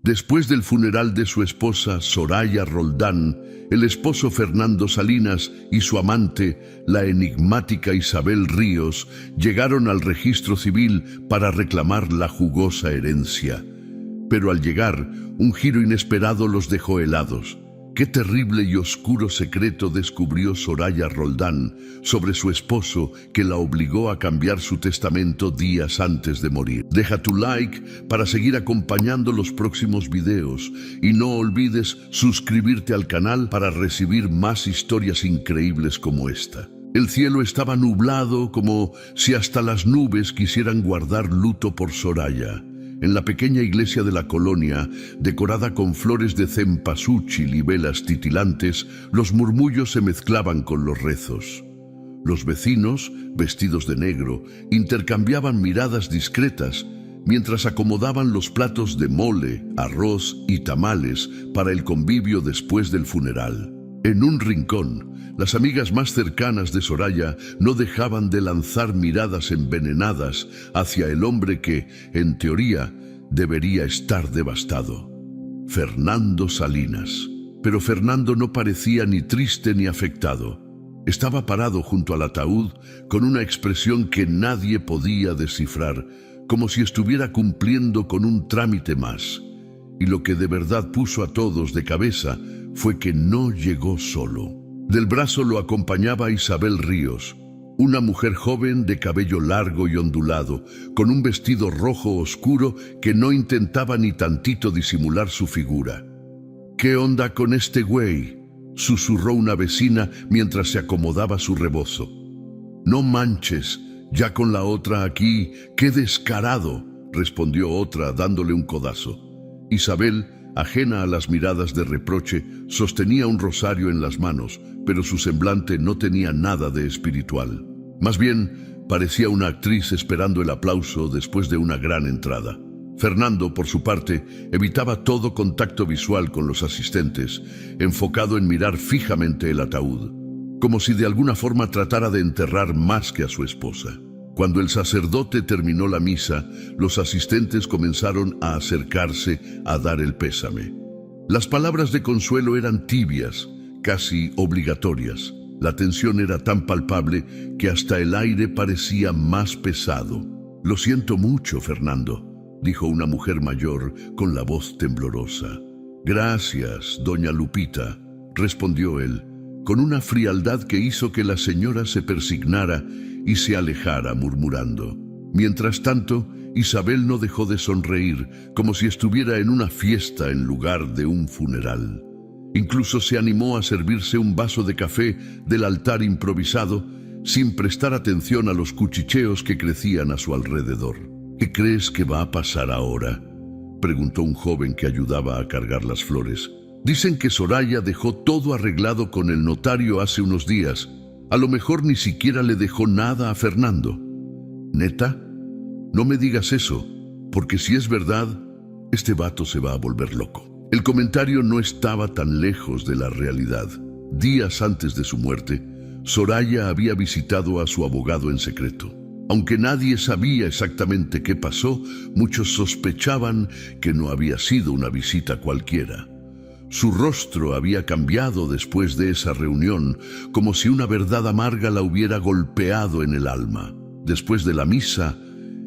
Después del funeral de su esposa Soraya Roldán, el esposo Fernando Salinas y su amante, la enigmática Isabel Ríos, llegaron al registro civil para reclamar la jugosa herencia. Pero al llegar, un giro inesperado los dejó helados. Qué terrible y oscuro secreto descubrió Soraya Roldán sobre su esposo que la obligó a cambiar su testamento días antes de morir. Deja tu like para seguir acompañando los próximos videos y no olvides suscribirte al canal para recibir más historias increíbles como esta. El cielo estaba nublado como si hasta las nubes quisieran guardar luto por Soraya. En la pequeña iglesia de la colonia, decorada con flores de cempasúchil y velas titilantes, los murmullos se mezclaban con los rezos. Los vecinos, vestidos de negro, intercambiaban miradas discretas mientras acomodaban los platos de mole, arroz y tamales para el convivio después del funeral. En un rincón, las amigas más cercanas de Soraya no dejaban de lanzar miradas envenenadas hacia el hombre que, en teoría, debería estar devastado. Fernando Salinas. Pero Fernando no parecía ni triste ni afectado. Estaba parado junto al ataúd con una expresión que nadie podía descifrar, como si estuviera cumpliendo con un trámite más. Y lo que de verdad puso a todos de cabeza fue que no llegó solo. Del brazo lo acompañaba Isabel Ríos, una mujer joven de cabello largo y ondulado, con un vestido rojo oscuro que no intentaba ni tantito disimular su figura. «¿Qué onda con este güey?», susurró una vecina mientras se acomodaba su rebozo. «No manches, ya con la otra aquí, qué descarado», respondió otra dándole un codazo. Isabel, ajena a las miradas de reproche, sostenía un rosario en las manos, pero su semblante no tenía nada de espiritual. Más bien, parecía una actriz esperando el aplauso después de una gran entrada. Fernando, por su parte, evitaba todo contacto visual con los asistentes, enfocado en mirar fijamente el ataúd, como si de alguna forma tratara de enterrar más que a su esposa. Cuando el sacerdote terminó la misa, los asistentes comenzaron a acercarse a dar el pésame. Las palabras de consuelo eran tibias, casi obligatorias. La tensión era tan palpable que hasta el aire parecía más pesado. «Lo siento mucho, Fernando», dijo una mujer mayor con la voz temblorosa. «Gracias, doña Lupita», respondió él, con una frialdad que hizo que la señora se persignara y se alejara murmurando. Mientras tanto, Isabel no dejó de sonreír, como si estuviera en una fiesta en lugar de un funeral. Incluso se animó a servirse un vaso de café del altar improvisado, sin prestar atención a los cuchicheos que crecían a su alrededor. «¿Qué crees que va a pasar ahora?», preguntó un joven que ayudaba a cargar las flores. «Dicen que Soraya dejó todo arreglado con el notario hace unos días. A lo mejor ni siquiera le dejó nada a Fernando». «¿Neta? No me digas eso, porque si es verdad, este vato se va a volver loco». El comentario no estaba tan lejos de la realidad. Días antes de su muerte, Soraya había visitado a su abogado en secreto. Aunque nadie sabía exactamente qué pasó, muchos sospechaban que no había sido una visita cualquiera. Su rostro había cambiado después de esa reunión, como si una verdad amarga la hubiera golpeado en el alma. Después de la misa,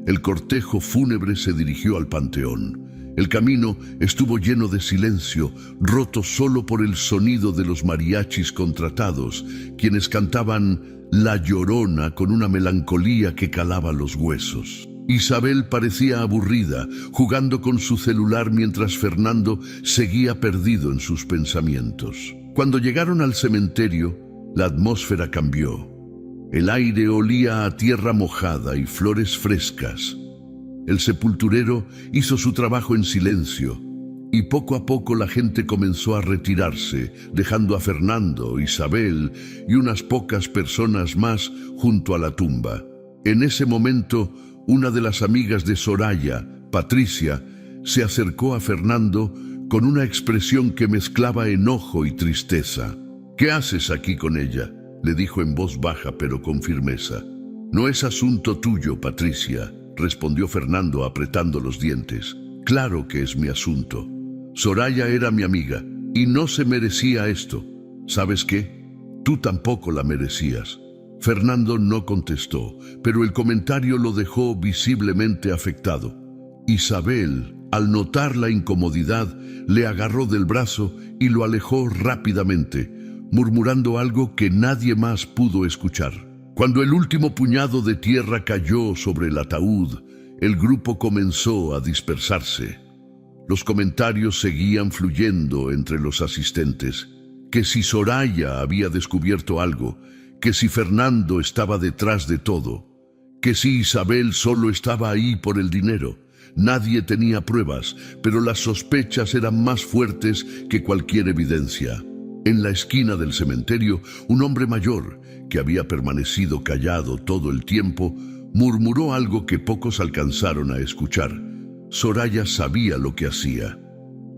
el cortejo fúnebre se dirigió al panteón. El camino estuvo lleno de silencio, roto solo por el sonido de los mariachis contratados, quienes cantaban La Llorona con una melancolía que calaba los huesos. Isabel parecía aburrida, jugando con su celular mientras Fernando seguía perdido en sus pensamientos. Cuando llegaron al cementerio, la atmósfera cambió. El aire olía a tierra mojada y flores frescas. El sepulturero hizo su trabajo en silencio, y poco a poco la gente comenzó a retirarse, dejando a Fernando, Isabel y unas pocas personas más junto a la tumba. En ese momento, una de las amigas de Soraya, Patricia, se acercó a Fernando con una expresión que mezclaba enojo y tristeza. «¿Qué haces aquí con ella?», le dijo en voz baja pero con firmeza. «No es asunto tuyo, Patricia», respondió Fernando apretando los dientes. «Claro que es mi asunto. Soraya era mi amiga y no se merecía esto. ¿Sabes qué? Tú tampoco la merecías. Fernando no contestó, pero el comentario lo dejó visiblemente afectado. Isabel, al notar la incomodidad, le agarró del brazo y lo alejó rápidamente, murmurando algo que nadie más pudo escuchar. Cuando el último puñado de tierra cayó sobre el ataúd, el grupo comenzó a dispersarse. Los comentarios seguían fluyendo entre los asistentes, que si Soraya había descubierto algo, que si Fernando estaba detrás de todo, que si Isabel solo estaba ahí por el dinero. Nadie tenía pruebas, pero las sospechas eran más fuertes que cualquier evidencia. En la esquina del cementerio, un hombre mayor, que había permanecido callado todo el tiempo, murmuró algo que pocos alcanzaron a escuchar. Soraya sabía lo que hacía.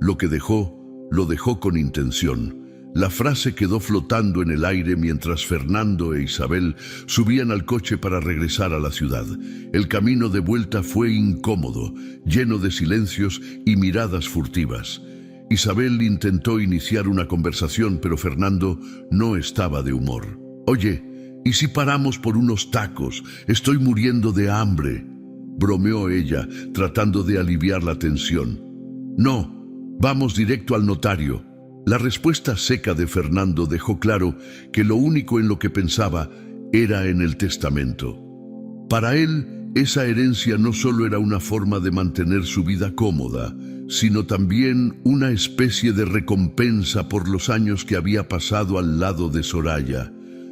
Lo que dejó, lo dejó con intención. La frase quedó flotando en el aire mientras Fernando e Isabel subían al coche para regresar a la ciudad. El camino de vuelta fue incómodo, lleno de silencios y miradas furtivas. Isabel intentó iniciar una conversación, pero Fernando no estaba de humor. «Oye, ¿y si paramos por unos tacos? Estoy muriendo de hambre», bromeó ella, tratando de aliviar la tensión. «No, vamos directo al notario». La respuesta seca de Fernando dejó claro que lo único en lo que pensaba era en el testamento. Para él, esa herencia no solo era una forma de mantener su vida cómoda, sino también una especie de recompensa por los años que había pasado al lado de Soraya,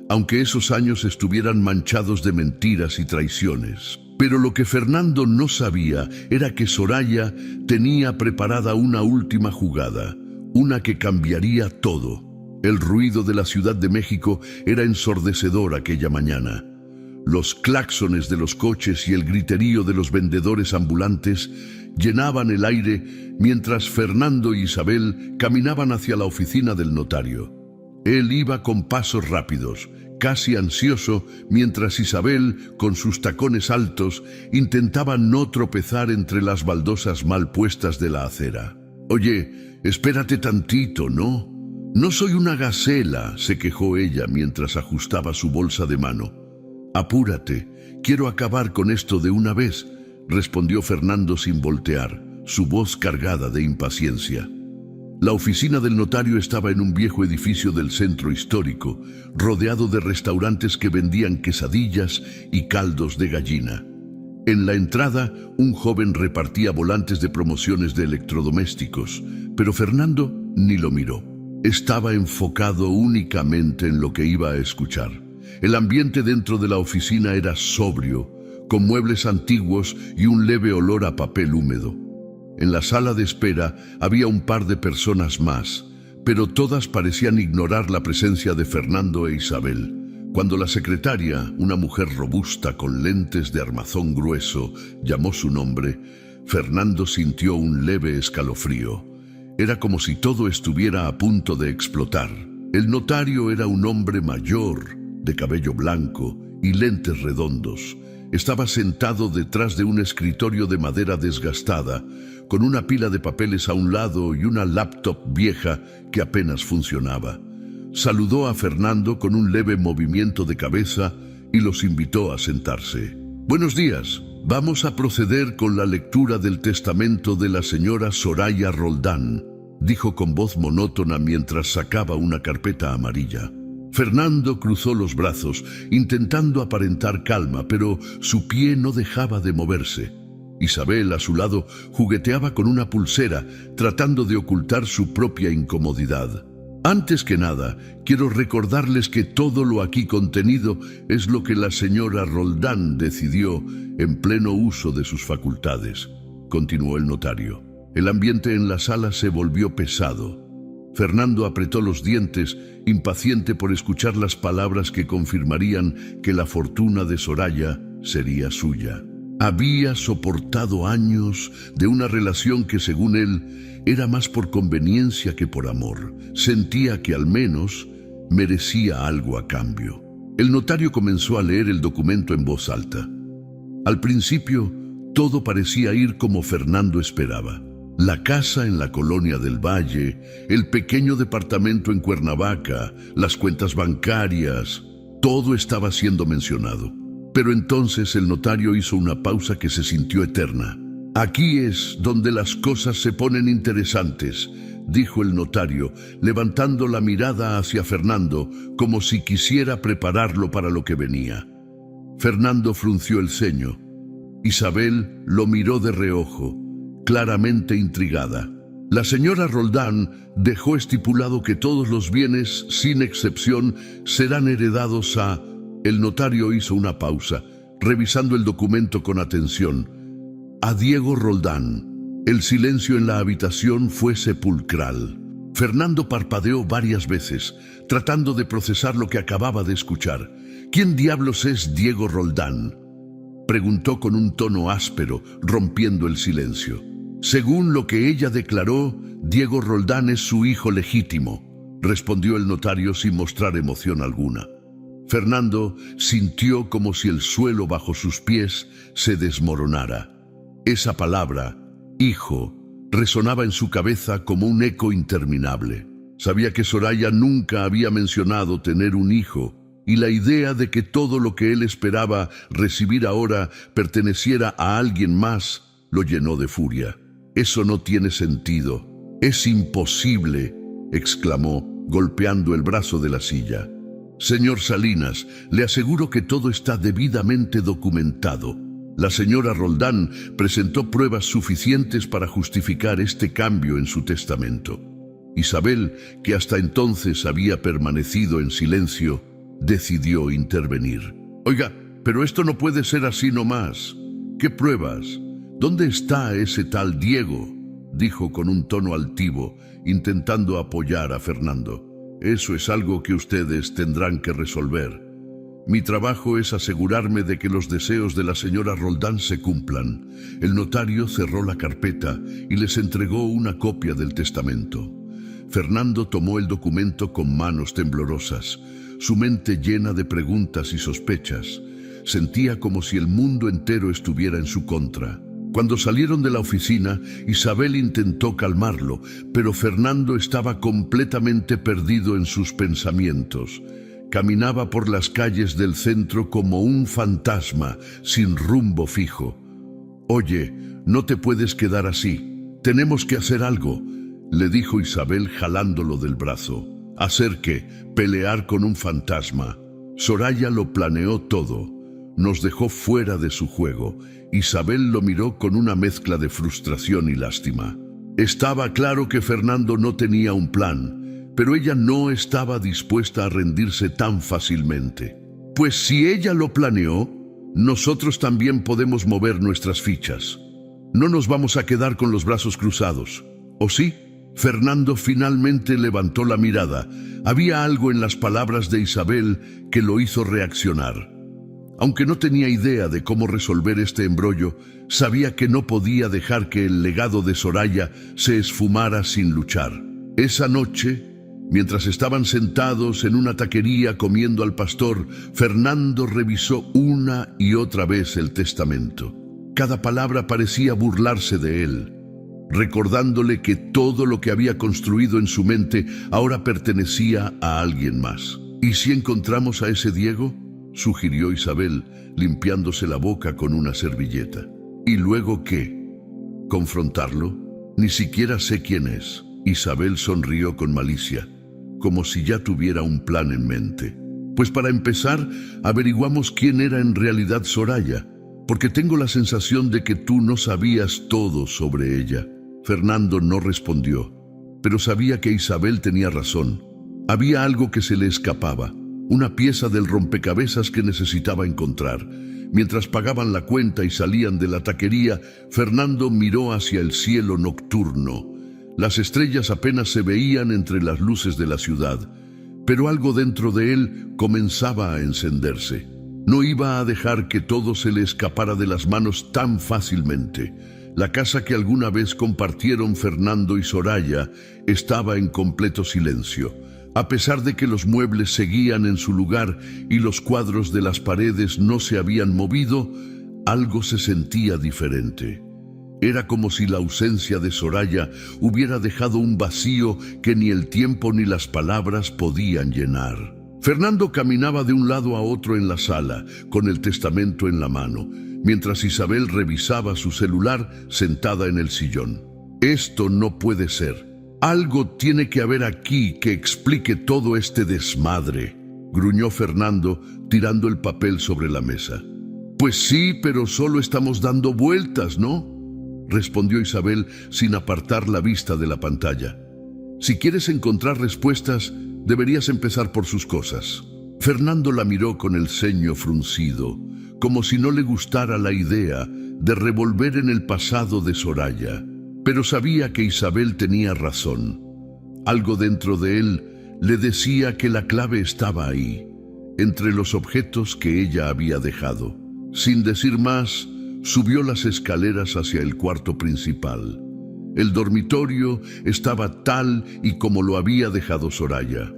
aunque esos años estuvieran manchados de mentiras y traiciones. Pero lo que Fernando no sabía era que Soraya tenía preparada una última jugada, una que cambiaría todo. El ruido de la Ciudad de México era ensordecedor aquella mañana. Los claxones de los coches y el griterío de los vendedores ambulantes llenaban el aire mientras Fernando e Isabel caminaban hacia la oficina del notario. Él iba con pasos rápidos, casi ansioso, mientras Isabel, con sus tacones altos, intentaba no tropezar entre las baldosas mal puestas de la acera. «Oye, espérate tantito, ¿no? No soy una gacela», se quejó ella mientras ajustaba su bolsa de mano. «Apúrate, quiero acabar con esto de una vez», respondió Fernando sin voltear, su voz cargada de impaciencia. La oficina del notario estaba en un viejo edificio del centro histórico, rodeado de restaurantes que vendían quesadillas y caldos de gallina. En la entrada, un joven repartía volantes de promociones de electrodomésticos, pero Fernando ni lo miró. Estaba enfocado únicamente en lo que iba a escuchar. El ambiente dentro de la oficina era sobrio, con muebles antiguos y un leve olor a papel húmedo. En la sala de espera había un par de personas más, pero todas parecían ignorar la presencia de Fernando e Isabel. Cuando la secretaria, una mujer robusta con lentes de armazón grueso, llamó su nombre, Fernando sintió un leve escalofrío. Era como si todo estuviera a punto de explotar. El notario era un hombre mayor, de cabello blanco y lentes redondos. Estaba sentado detrás de un escritorio de madera desgastada, con una pila de papeles a un lado y una laptop vieja que apenas funcionaba. Saludó a Fernando con un leve movimiento de cabeza y los invitó a sentarse. «Buenos días. Vamos a proceder con la lectura del testamento de la señora Soraya Roldán», dijo con voz monótona mientras sacaba una carpeta amarilla. Fernando cruzó los brazos, intentando aparentar calma, pero su pie no dejaba de moverse. Isabel, a su lado, jugueteaba con una pulsera, tratando de ocultar su propia incomodidad. «Antes que nada, quiero recordarles que todo lo aquí contenido es lo que la señora Roldán decidió en pleno uso de sus facultades», continuó el notario. El ambiente en la sala se volvió pesado. Fernando apretó los dientes, impaciente por escuchar las palabras que confirmarían que la fortuna de Soraya sería suya. Había soportado años de una relación que, según él, era más por conveniencia que por amor. Sentía que al menos merecía algo a cambio. El notario comenzó a leer el documento en voz alta. Al principio, todo parecía ir como Fernando esperaba. La casa en la colonia del Valle, el pequeño departamento en Cuernavaca, las cuentas bancarias, todo estaba siendo mencionado. Pero entonces el notario hizo una pausa que se sintió eterna. «Aquí es donde las cosas se ponen interesantes», dijo el notario, levantando la mirada hacia Fernando, como si quisiera prepararlo para lo que venía. Fernando frunció el ceño. Isabel lo miró de reojo, claramente intrigada. La señora Roldán dejó estipulado que todos los bienes, sin excepción, serán heredados a... El notario hizo una pausa, revisando el documento con atención. A Diego Roldán. El silencio en la habitación fue sepulcral. Fernando parpadeó varias veces, tratando de procesar lo que acababa de escuchar. ¿Quién diablos es Diego Roldán?, preguntó con un tono áspero, rompiendo el silencio. Según lo que ella declaró, Diego Roldán es su hijo legítimo, respondió el notario sin mostrar emoción alguna. Fernando sintió como si el suelo bajo sus pies se desmoronara. Esa palabra, hijo, resonaba en su cabeza como un eco interminable. Sabía que Soraya nunca había mencionado tener un hijo, y la idea de que todo lo que él esperaba recibir ahora perteneciera a alguien más lo llenó de furia. «Eso no tiene sentido. Es imposible», exclamó, golpeando el brazo de la silla. «Señor Salinas, le aseguro que todo está debidamente documentado. La señora Roldán presentó pruebas suficientes para justificar este cambio en su testamento». Isabel, que hasta entonces había permanecido en silencio, decidió intervenir. «Oiga, pero esto no puede ser así nomás. ¿Qué pruebas? ¿Dónde está ese tal Diego?», dijo con un tono altivo, intentando apoyar a Fernando. «Eso es algo que ustedes tendrán que resolver. Mi trabajo es asegurarme de que los deseos de la señora Roldán se cumplan». El notario cerró la carpeta y les entregó una copia del testamento. Fernando tomó el documento con manos temblorosas, su mente llena de preguntas y sospechas. Sentía como si el mundo entero estuviera en su contra. Cuando salieron de la oficina, Isabel intentó calmarlo, pero Fernando estaba completamente perdido en sus pensamientos. Caminaba por las calles del centro como un fantasma, sin rumbo fijo. «Oye, no te puedes quedar así. Tenemos que hacer algo», le dijo Isabel jalándolo del brazo. «¿Hacer qué? ¿Pelear con un fantasma?» Soraya lo planeó todo. Nos dejó fuera de su juego. Isabel lo miró con una mezcla de frustración y lástima. Estaba claro que Fernando no tenía un plan, pero ella no estaba dispuesta a rendirse tan fácilmente. «Pues si ella lo planeó, nosotros también podemos mover nuestras fichas. No nos vamos a quedar con los brazos cruzados, ¿o sí?» Fernando finalmente levantó la mirada. Había algo en las palabras de Isabel que lo hizo reaccionar. Aunque no tenía idea de cómo resolver este embrollo, sabía que no podía dejar que el legado de Soraya se esfumara sin luchar. Esa noche, mientras estaban sentados en una taquería comiendo al pastor, Fernando revisó una y otra vez el testamento. Cada palabra parecía burlarse de él, recordándole que todo lo que había construido en su mente ahora pertenecía a alguien más. «¿Y si encontramos a ese Diego?», sugirió Isabel, limpiándose la boca con una servilleta. «¿Y luego qué? ¿Confrontarlo? Ni siquiera sé quién es». Isabel sonrió con malicia, como si ya tuviera un plan en mente. «Pues para empezar, averiguamos quién era en realidad Soraya, porque tengo la sensación de que tú no sabías todo sobre ella». Fernando no respondió, pero sabía que Isabel tenía razón. Había algo que se le escapaba, una pieza del rompecabezas que necesitaba encontrar. Mientras pagaban la cuenta y salían de la taquería, Fernando miró hacia el cielo nocturno. Las estrellas apenas se veían entre las luces de la ciudad, pero algo dentro de él comenzaba a encenderse. No iba a dejar que todo se le escapara de las manos tan fácilmente. La casa que alguna vez compartieron Fernando y Soraya estaba en completo silencio. A pesar de que los muebles seguían en su lugar y los cuadros de las paredes no se habían movido, algo se sentía diferente. Era como si la ausencia de Soraya hubiera dejado un vacío que ni el tiempo ni las palabras podían llenar. Fernando caminaba de un lado a otro en la sala, con el testamento en la mano, mientras Isabel revisaba su celular sentada en el sillón. Esto no puede ser. Algo tiene que haber aquí que explique todo este desmadre, gruñó Fernando, tirando el papel sobre la mesa. Pues sí, pero solo estamos dando vueltas, ¿no?, respondió Isabel sin apartar la vista de la pantalla. Si quieres encontrar respuestas, deberías empezar por sus cosas. Fernando la miró con el ceño fruncido, como si no le gustara la idea de revolver en el pasado de Soraya. Pero sabía que Isabel tenía razón. Algo dentro de él le decía que la clave estaba ahí, entre los objetos que ella había dejado. Sin decir más, subió las escaleras hacia el cuarto principal. El dormitorio estaba tal y como lo había dejado Soraya.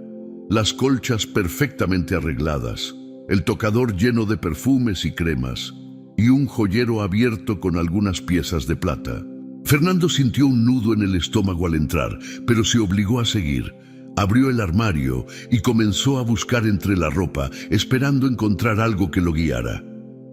Las colchas perfectamente arregladas, el tocador lleno de perfumes y cremas, y un joyero abierto con algunas piezas de plata. Fernando sintió un nudo en el estómago al entrar, pero se obligó a seguir. Abrió el armario y comenzó a buscar entre la ropa, esperando encontrar algo que lo guiara.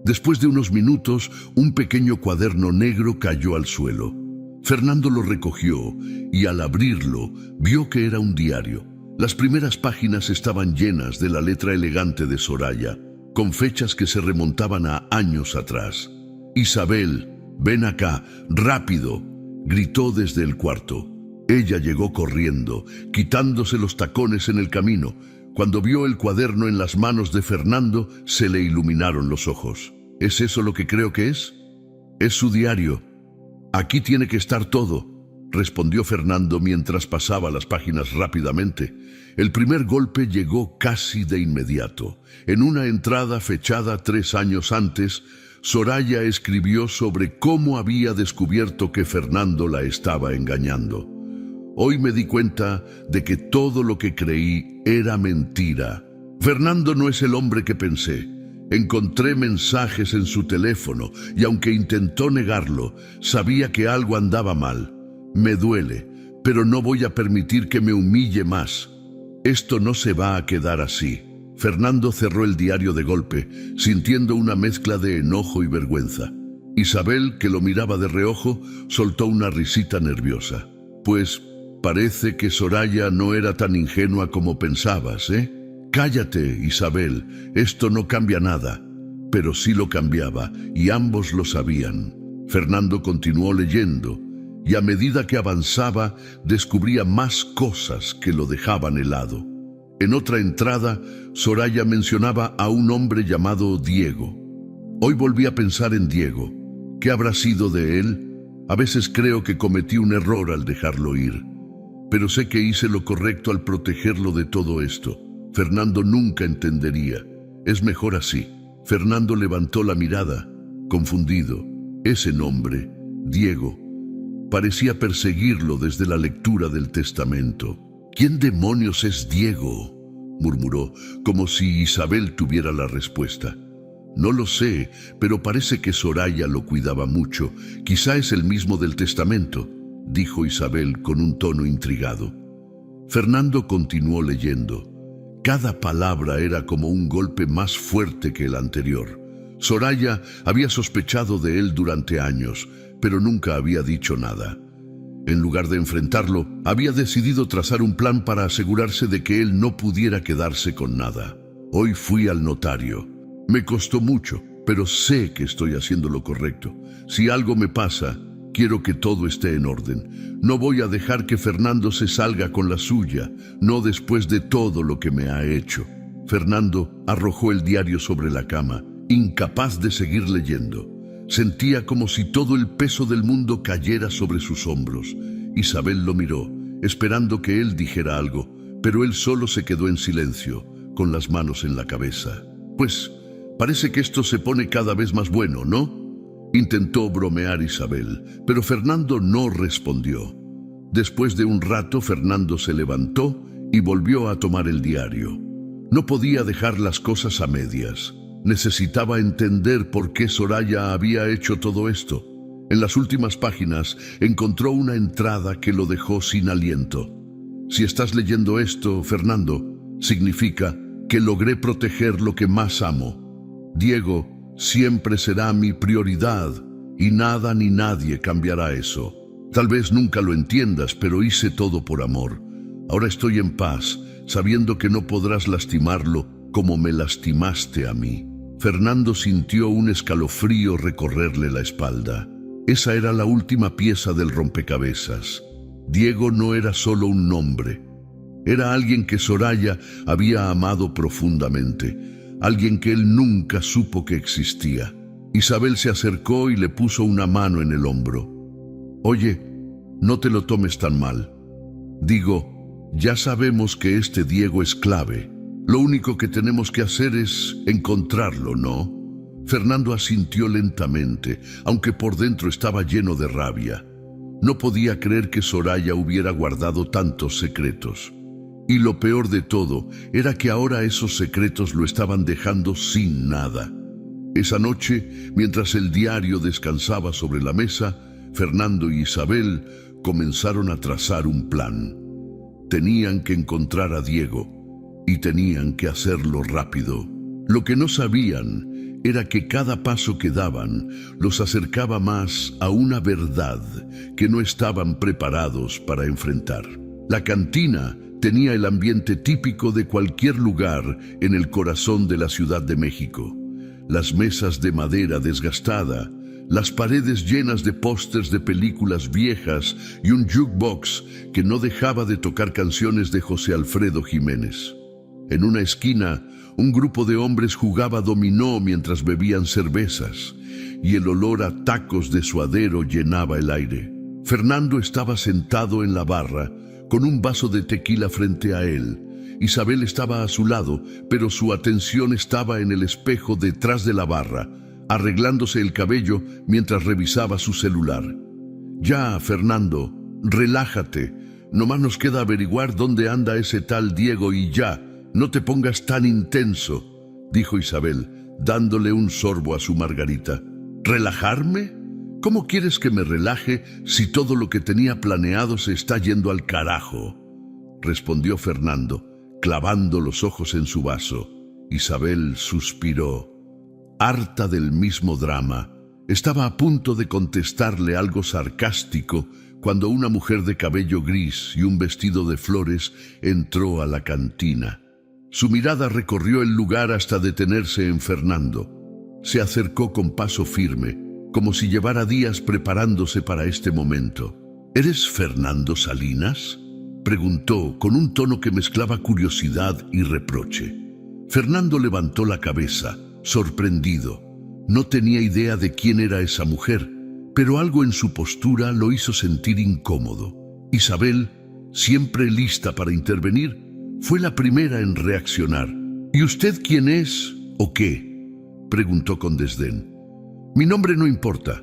Después de unos minutos, un pequeño cuaderno negro cayó al suelo. Fernando lo recogió y al abrirlo, vio que era un diario. Las primeras páginas estaban llenas de la letra elegante de Soraya, con fechas que se remontaban a años atrás. «Isabel, ven acá, rápido», gritó desde el cuarto. Ella llegó corriendo, quitándose los tacones en el camino. Cuando vio el cuaderno en las manos de Fernando, se le iluminaron los ojos. ¿Es eso lo que creo que es? Es su diario. Aquí tiene que estar todo, respondió Fernando mientras pasaba las páginas rápidamente. El primer golpe llegó casi de inmediato. En una entrada fechada 3 años antes, Soraya escribió sobre cómo había descubierto que Fernando la estaba engañando. Hoy me di cuenta de que todo lo que creí era mentira. Fernando no es el hombre que pensé. Encontré mensajes en su teléfono y aunque intentó negarlo, sabía que algo andaba mal. Me duele, pero no voy a permitir que me humille más. Esto no se va a quedar así. Fernando cerró el diario de golpe, sintiendo una mezcla de enojo y vergüenza. Isabel, que lo miraba de reojo, soltó una risita nerviosa. Pues parece que Soraya no era tan ingenua como pensabas, ¿eh? Cállate, Isabel, esto no cambia nada. Pero sí lo cambiaba, y ambos lo sabían. Fernando continuó leyendo, y a medida que avanzaba, descubría más cosas que lo dejaban helado. En otra entrada, Soraya mencionaba a un hombre llamado Diego. Hoy volví a pensar en Diego. ¿Qué habrá sido de él? A veces creo que cometí un error al dejarlo ir. Pero sé que hice lo correcto al protegerlo de todo esto. Fernando nunca entendería. Es mejor así. Fernando levantó la mirada, confundido. Ese nombre, Diego, parecía perseguirlo desde la lectura del testamento. «¿Quién demonios es Diego?», murmuró, como si Isabel tuviera la respuesta. «No lo sé, pero parece que Soraya lo cuidaba mucho. Quizá es el mismo del testamento», dijo Isabel con un tono intrigado. Fernando continuó leyendo. Cada palabra era como un golpe más fuerte que el anterior. Soraya había sospechado de él durante años, pero nunca había dicho nada. En lugar de enfrentarlo, había decidido trazar un plan para asegurarse de que él no pudiera quedarse con nada. Hoy fui al notario. Me costó mucho, pero sé que estoy haciendo lo correcto. Si algo me pasa, quiero que todo esté en orden. No voy a dejar que Fernando se salga con la suya, no después de todo lo que me ha hecho. Fernando arrojó el diario sobre la cama, incapaz de seguir leyendo. Sentía como si todo el peso del mundo cayera sobre sus hombros. Isabel lo miró, esperando que él dijera algo, pero él solo se quedó en silencio, con las manos en la cabeza. «Pues, parece que esto se pone cada vez más bueno, ¿no?», intentó bromear Isabel, pero Fernando no respondió. Después de un rato, Fernando se levantó y volvió a tomar el diario. No podía dejar las cosas a medias. Necesitaba entender por qué Soraya había hecho todo esto. En las últimas páginas encontró una entrada que lo dejó sin aliento. Si estás leyendo esto, Fernando, significa que logré proteger lo que más amo. Diego siempre será mi prioridad y nada ni nadie cambiará eso. Tal vez nunca lo entiendas, pero hice todo por amor. Ahora estoy en paz, sabiendo que no podrás lastimarlo como me lastimaste a mí. Fernando sintió un escalofrío recorrerle la espalda. Esa era la última pieza del rompecabezas. Diego no era solo un nombre. Era alguien que Soraya había amado profundamente, alguien que él nunca supo que existía. Isabel se acercó y le puso una mano en el hombro. Oye, no te lo tomes tan mal. Digo, ya sabemos que este Diego es clave. Lo único que tenemos que hacer es encontrarlo, ¿no? Fernando asintió lentamente, aunque por dentro estaba lleno de rabia. No podía creer que Soraya hubiera guardado tantos secretos. Y lo peor de todo era que ahora esos secretos lo estaban dejando sin nada. Esa noche, mientras el diario descansaba sobre la mesa, Fernando y Isabel comenzaron a trazar un plan. Tenían que encontrar a Diego y tenían que hacerlo rápido. Lo que no sabían era que cada paso que daban los acercaba más a una verdad que no estaban preparados para enfrentar. La cantina tenía el ambiente típico de cualquier lugar en el corazón de la Ciudad de México. Las mesas de madera desgastada, las paredes llenas de pósters de películas viejas y un jukebox que no dejaba de tocar canciones de José Alfredo Jiménez. En una esquina, un grupo de hombres jugaba dominó mientras bebían cervezas, y el olor a tacos de suadero llenaba el aire. Fernando estaba sentado en la barra, con un vaso de tequila frente a él. Isabel estaba a su lado, pero su atención estaba en el espejo detrás de la barra, arreglándose el cabello mientras revisaba su celular. Ya, Fernando, relájate. Nomás nos queda averiguar dónde anda ese tal Diego y ya, no te pongas tan intenso, dijo Isabel, dándole un sorbo a su margarita. ¿Relajarme? ¿Cómo quieres que me relaje si todo lo que tenía planeado se está yendo al carajo?, respondió Fernando, clavando los ojos en su vaso. Isabel suspiró. Harta del mismo drama, estaba a punto de contestarle algo sarcástico cuando una mujer de cabello gris y un vestido de flores entró a la cantina. Su mirada recorrió el lugar hasta detenerse en Fernando. Se acercó con paso firme, como si llevara días preparándose para este momento. ¿Eres Fernando Salinas?, preguntó con un tono que mezclaba curiosidad y reproche. Fernando levantó la cabeza, sorprendido. No tenía idea de quién era esa mujer, pero algo en su postura lo hizo sentir incómodo. Isabel, siempre lista para intervenir, fue la primera en reaccionar. ¿Y usted quién es o qué?, preguntó con desdén. Mi nombre no importa.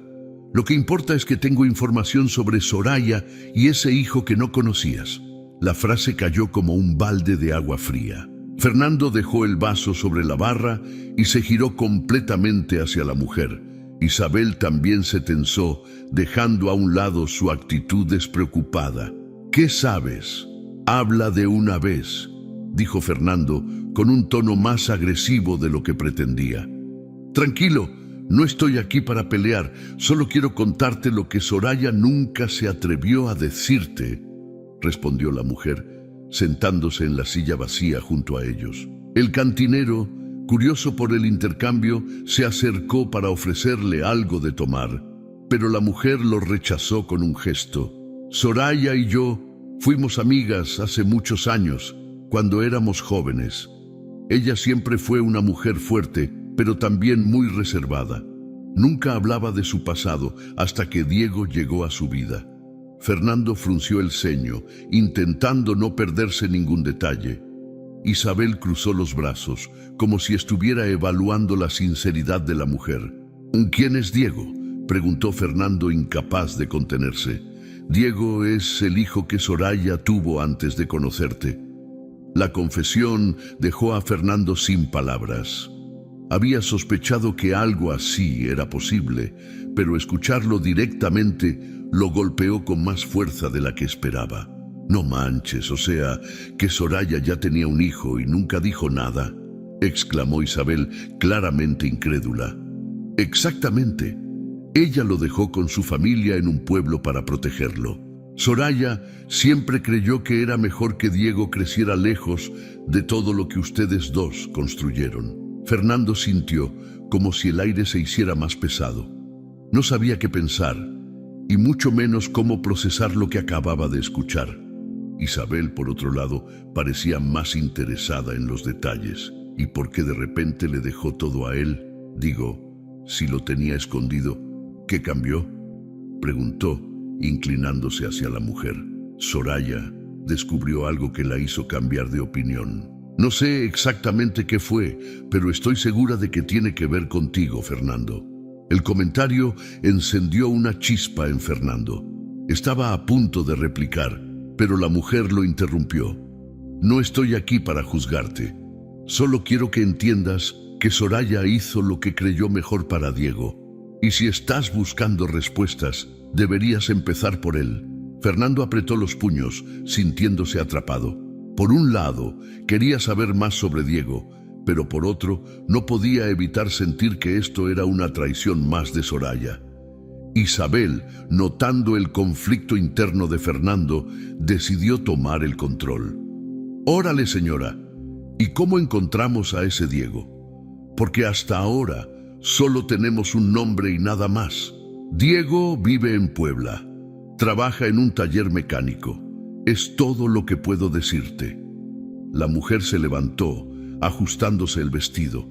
Lo que importa es que tengo información sobre Soraya y ese hijo que no conocías. La frase cayó como un balde de agua fría. Fernando dejó el vaso sobre la barra y se giró completamente hacia la mujer. Isabel también se tensó, dejando a un lado su actitud despreocupada. ¿Qué sabes? Habla de una vez, dijo Fernando con un tono más agresivo de lo que pretendía. Tranquilo, no estoy aquí para pelear, solo quiero contarte lo que Soraya nunca se atrevió a decirte, respondió la mujer, sentándose en la silla vacía junto a ellos. El cantinero, curioso por el intercambio, se acercó para ofrecerle algo de tomar, pero la mujer lo rechazó con un gesto. Soraya y yo fuimos amigas hace muchos años, cuando éramos jóvenes. Ella siempre fue una mujer fuerte, pero también muy reservada. Nunca hablaba de su pasado hasta que Diego llegó a su vida. Fernando frunció el ceño, intentando no perderse ningún detalle. Isabel cruzó los brazos, como si estuviera evaluando la sinceridad de la mujer. ¿Quién es Diego?, preguntó Fernando, incapaz de contenerse. Diego es el hijo que Soraya tuvo antes de conocerte. La confesión dejó a Fernando sin palabras. Había sospechado que algo así era posible, pero escucharlo directamente lo golpeó con más fuerza de la que esperaba. «No manches, o sea, que Soraya ya tenía un hijo y nunca dijo nada», exclamó Isabel, claramente incrédula. «Exactamente. Ella lo dejó con su familia en un pueblo para protegerlo. Soraya siempre creyó que era mejor que Diego creciera lejos de todo lo que ustedes dos construyeron». Fernando sintió como si el aire se hiciera más pesado. No sabía qué pensar, y mucho menos cómo procesar lo que acababa de escuchar. Isabel, por otro lado, parecía más interesada en los detalles. ¿Y por qué de repente le dejó todo a él? Digo, si lo tenía escondido, ¿qué cambió?, preguntó, inclinándose hacia la mujer. Soraya descubrió algo que la hizo cambiar de opinión. «No sé exactamente qué fue, pero estoy segura de que tiene que ver contigo, Fernando». El comentario encendió una chispa en Fernando. Estaba a punto de replicar, pero la mujer lo interrumpió. «No estoy aquí para juzgarte. Solo quiero que entiendas que Soraya hizo lo que creyó mejor para Diego. Y si estás buscando respuestas, deberías empezar por él». Fernando apretó los puños, sintiéndose atrapado. Por un lado, quería saber más sobre Diego, pero por otro, no podía evitar sentir que esto era una traición más de Soraya. Isabel, notando el conflicto interno de Fernando, decidió tomar el control. «Órale, señora, ¿y cómo encontramos a ese Diego? Porque hasta ahora solo tenemos un nombre y nada más. Diego vive en Puebla, trabaja en un taller mecánico. Es todo lo que puedo decirte». La mujer se levantó, ajustándose el vestido.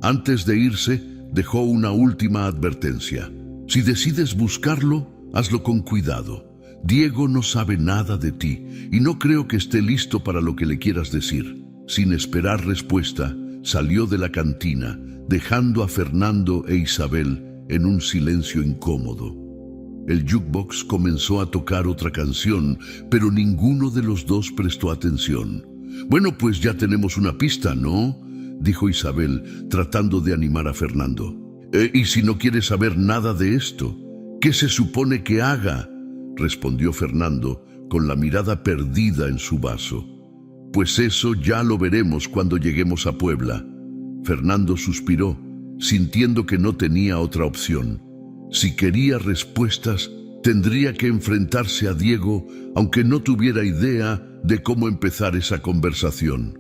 Antes de irse, dejó una última advertencia. «Si decides buscarlo, hazlo con cuidado. Diego no sabe nada de ti y no creo que esté listo para lo que le quieras decir». Sin esperar respuesta, salió de la cantina, dejando a Fernando e Isabel en un silencio incómodo. El jukebox comenzó a tocar otra canción, pero ninguno de los dos prestó atención. «Bueno, pues ya tenemos una pista, ¿no?», dijo Isabel, tratando de animar a Fernando. «¿Y si no quieres saber nada de esto? ¿Qué se supone que haga?», respondió Fernando, con la mirada perdida en su vaso. «Pues eso ya lo veremos cuando lleguemos a Puebla». Fernando suspiró, sintiendo que no tenía otra opción. Si quería respuestas, tendría que enfrentarse a Diego, aunque no tuviera idea de cómo empezar esa conversación.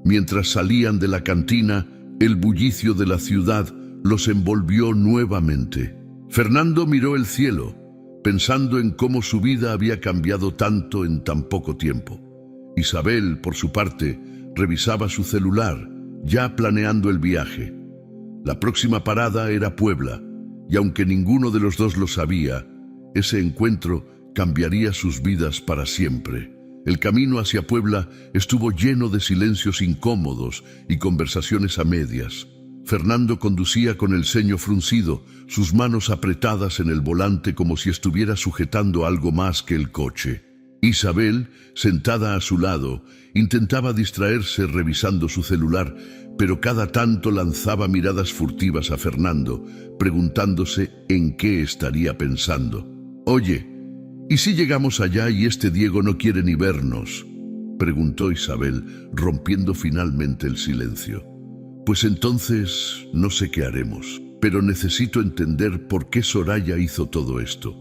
Mientras salían de la cantina, el bullicio de la ciudad los envolvió nuevamente. Fernando miró el cielo, pensando en cómo su vida había cambiado tanto en tan poco tiempo. Isabel, por su parte, revisaba su celular, ya planeando el viaje. La próxima parada era Puebla, y aunque ninguno de los dos lo sabía, ese encuentro cambiaría sus vidas para siempre. El camino hacia Puebla estuvo lleno de silencios incómodos y conversaciones a medias. Fernando conducía con el ceño fruncido, sus manos apretadas en el volante como si estuviera sujetando algo más que el coche. Isabel, sentada a su lado, intentaba distraerse revisando su celular, pero cada tanto lanzaba miradas furtivas a Fernando, preguntándose en qué estaría pensando. «Oye, ¿y si llegamos allá y este Diego no quiere ni vernos?», preguntó Isabel, rompiendo finalmente el silencio. «Pues entonces no sé qué haremos, pero necesito entender por qué Soraya hizo todo esto».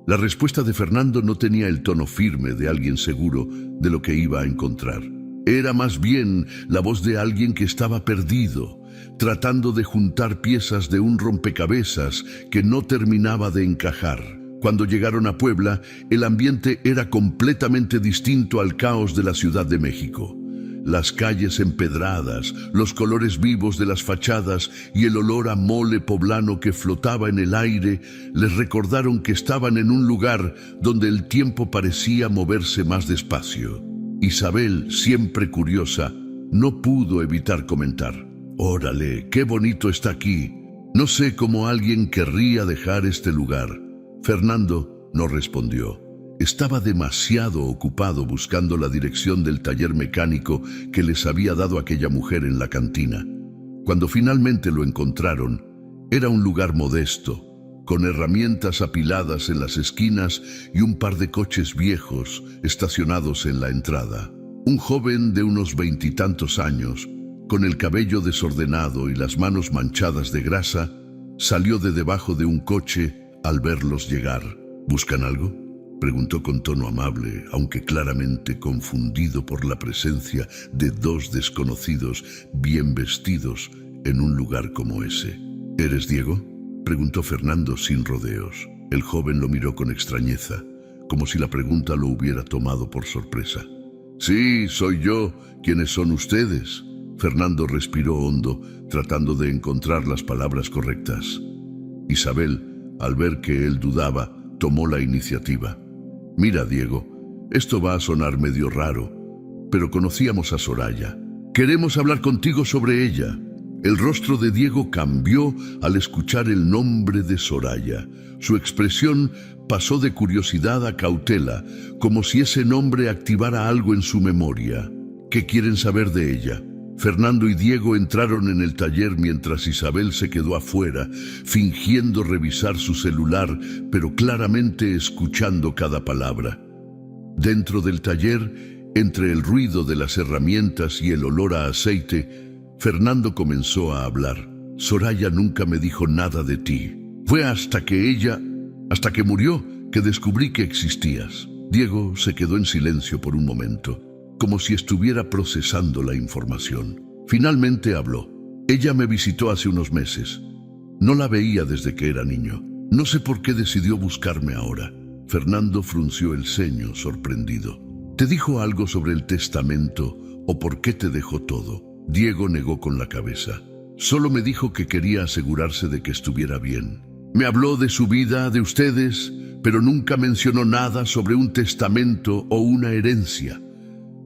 La respuesta de Fernando no tenía el tono firme de alguien seguro de lo que iba a encontrar. Era más bien la voz de alguien que estaba perdido, tratando de juntar piezas de un rompecabezas que no terminaba de encajar. Cuando llegaron a Puebla, el ambiente era completamente distinto al caos de la Ciudad de México. Las calles empedradas, los colores vivos de las fachadas y el olor a mole poblano que flotaba en el aire les recordaron que estaban en un lugar donde el tiempo parecía moverse más despacio. Isabel, siempre curiosa, no pudo evitar comentar: «Órale, qué bonito está aquí. No sé cómo alguien querría dejar este lugar». Fernando no respondió. Estaba demasiado ocupado buscando la dirección del taller mecánico que les había dado aquella mujer en la cantina. Cuando finalmente lo encontraron, era un lugar modesto, con herramientas apiladas en las esquinas y un par de coches viejos estacionados en la entrada. Un joven de unos 20 y tantos años, con el cabello desordenado y las manos manchadas de grasa, salió de debajo de un coche al verlos llegar. ¿Buscan algo?, preguntó con tono amable, aunque claramente confundido por la presencia de dos desconocidos bien vestidos en un lugar como ese. ¿Eres Diego?, preguntó Fernando sin rodeos. El joven lo miró con extrañeza, como si la pregunta lo hubiera tomado por sorpresa. «Sí, soy yo. ¿Quiénes son ustedes?». Fernando respiró hondo, tratando de encontrar las palabras correctas. Isabel, al ver que él dudaba, tomó la iniciativa. «Mira, Diego, esto va a sonar medio raro, pero conocíamos a Soraya. Queremos hablar contigo sobre ella». El rostro de Diego cambió al escuchar el nombre de Soraya. Su expresión pasó de curiosidad a cautela, como si ese nombre activara algo en su memoria. ¿Qué quieren saber de ella? Fernando y Diego entraron en el taller mientras Isabel se quedó afuera, fingiendo revisar su celular, pero claramente escuchando cada palabra. Dentro del taller, entre el ruido de las herramientas y el olor a aceite, Fernando comenzó a hablar. «Soraya nunca me dijo nada de ti. Fue hasta que murió, que descubrí que existías». Diego se quedó en silencio por un momento, como si estuviera procesando la información. Finalmente habló. «Ella me visitó hace unos meses. No la veía desde que era niño. No sé por qué decidió buscarme ahora». Fernando frunció el ceño, sorprendido. «¿Te dijo algo sobre el testamento o por qué te dejó todo?». Diego negó con la cabeza. «Solo me dijo que quería asegurarse de que estuviera bien. Me habló de su vida, de ustedes, pero nunca mencionó nada sobre un testamento o una herencia».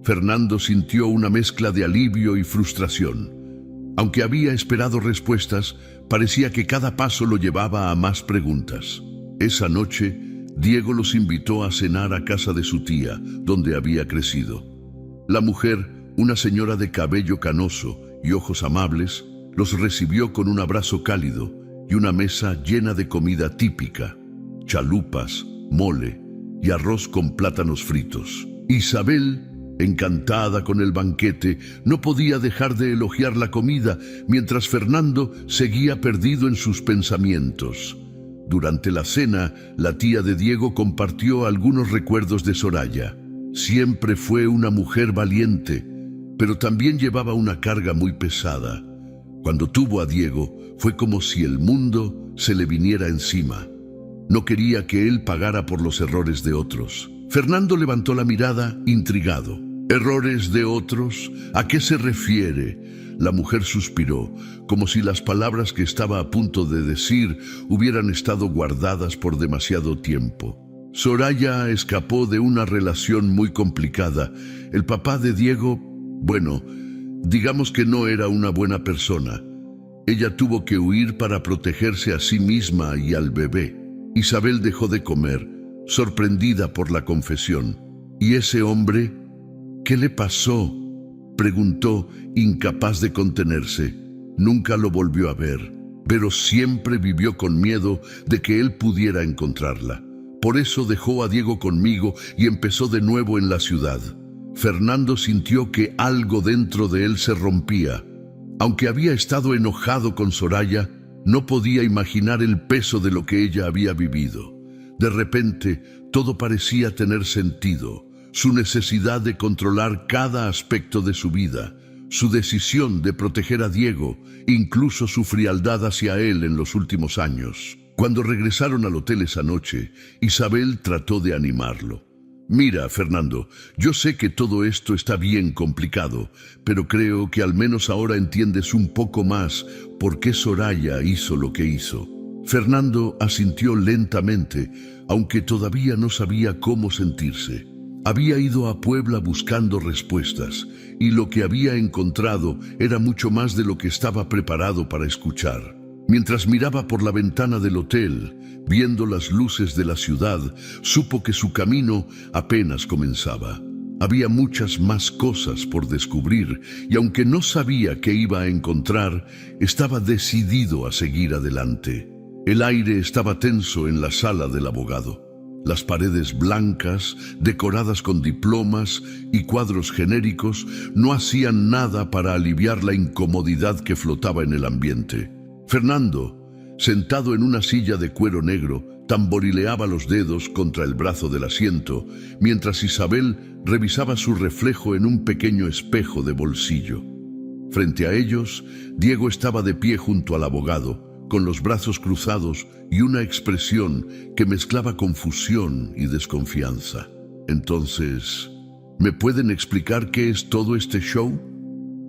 Fernando sintió una mezcla de alivio y frustración. Aunque había esperado respuestas, parecía que cada paso lo llevaba a más preguntas. Esa noche, Diego los invitó a cenar a casa de su tía, donde había crecido. La mujer, una señora de cabello canoso y ojos amables, los recibió con un abrazo cálido y una mesa llena de comida típica: chalupas, mole y arroz con plátanos fritos. Isabel, encantada con el banquete, no podía dejar de elogiar la comida, mientras Fernando seguía perdido en sus pensamientos. Durante la cena, la tía de Diego compartió algunos recuerdos de Soraya. Siempre fue una mujer valiente, pero también llevaba una carga muy pesada. Cuando tuvo a Diego, fue como si el mundo se le viniera encima. No quería que él pagara por los errores de otros. Fernando levantó la mirada, intrigado. ¿Errores de otros? ¿A qué se refiere? La mujer suspiró, como si las palabras que estaba a punto de decir hubieran estado guardadas por demasiado tiempo. Soraya escapó de una relación muy complicada. El papá de Diego, bueno, digamos que no era una buena persona. Ella tuvo que huir para protegerse a sí misma y al bebé. Isabel dejó de comer, sorprendida por la confesión. ¿Y ese hombre? ¿Qué le pasó?, preguntó, incapaz de contenerse. Nunca lo volvió a ver, pero siempre vivió con miedo de que él pudiera encontrarla. Por eso dejó a Diego conmigo y empezó de nuevo en la ciudad. Fernando sintió que algo dentro de él se rompía. Aunque había estado enojado con Soraya, no podía imaginar el peso de lo que ella había vivido. De repente, todo parecía tener sentido. Su necesidad de controlar cada aspecto de su vida, su decisión de proteger a Diego, incluso su frialdad hacia él en los últimos años. Cuando regresaron al hotel esa noche, Isabel trató de animarlo. «Mira, Fernando, yo sé que todo esto está bien complicado, pero creo que al menos ahora entiendes un poco más por qué Soraya hizo lo que hizo». Fernando asintió lentamente, aunque todavía no sabía cómo sentirse. Había ido a Puebla buscando respuestas, y lo que había encontrado era mucho más de lo que estaba preparado para escuchar. Mientras miraba por la ventana del hotel, viendo las luces de la ciudad, supo que su camino apenas comenzaba. Había muchas más cosas por descubrir y aunque no sabía qué iba a encontrar, estaba decidido a seguir adelante. El aire estaba tenso en la sala del abogado. Las paredes blancas, decoradas con diplomas y cuadros genéricos, no hacían nada para aliviar la incomodidad que flotaba en el ambiente. Fernando, sentado en una silla de cuero negro, tamborileaba los dedos contra el brazo del asiento, mientras Isabel revisaba su reflejo en un pequeño espejo de bolsillo. Frente a ellos, Diego estaba de pie junto al abogado, con los brazos cruzados y una expresión que mezclaba confusión y desconfianza. Entonces, ¿me pueden explicar qué es todo este show?,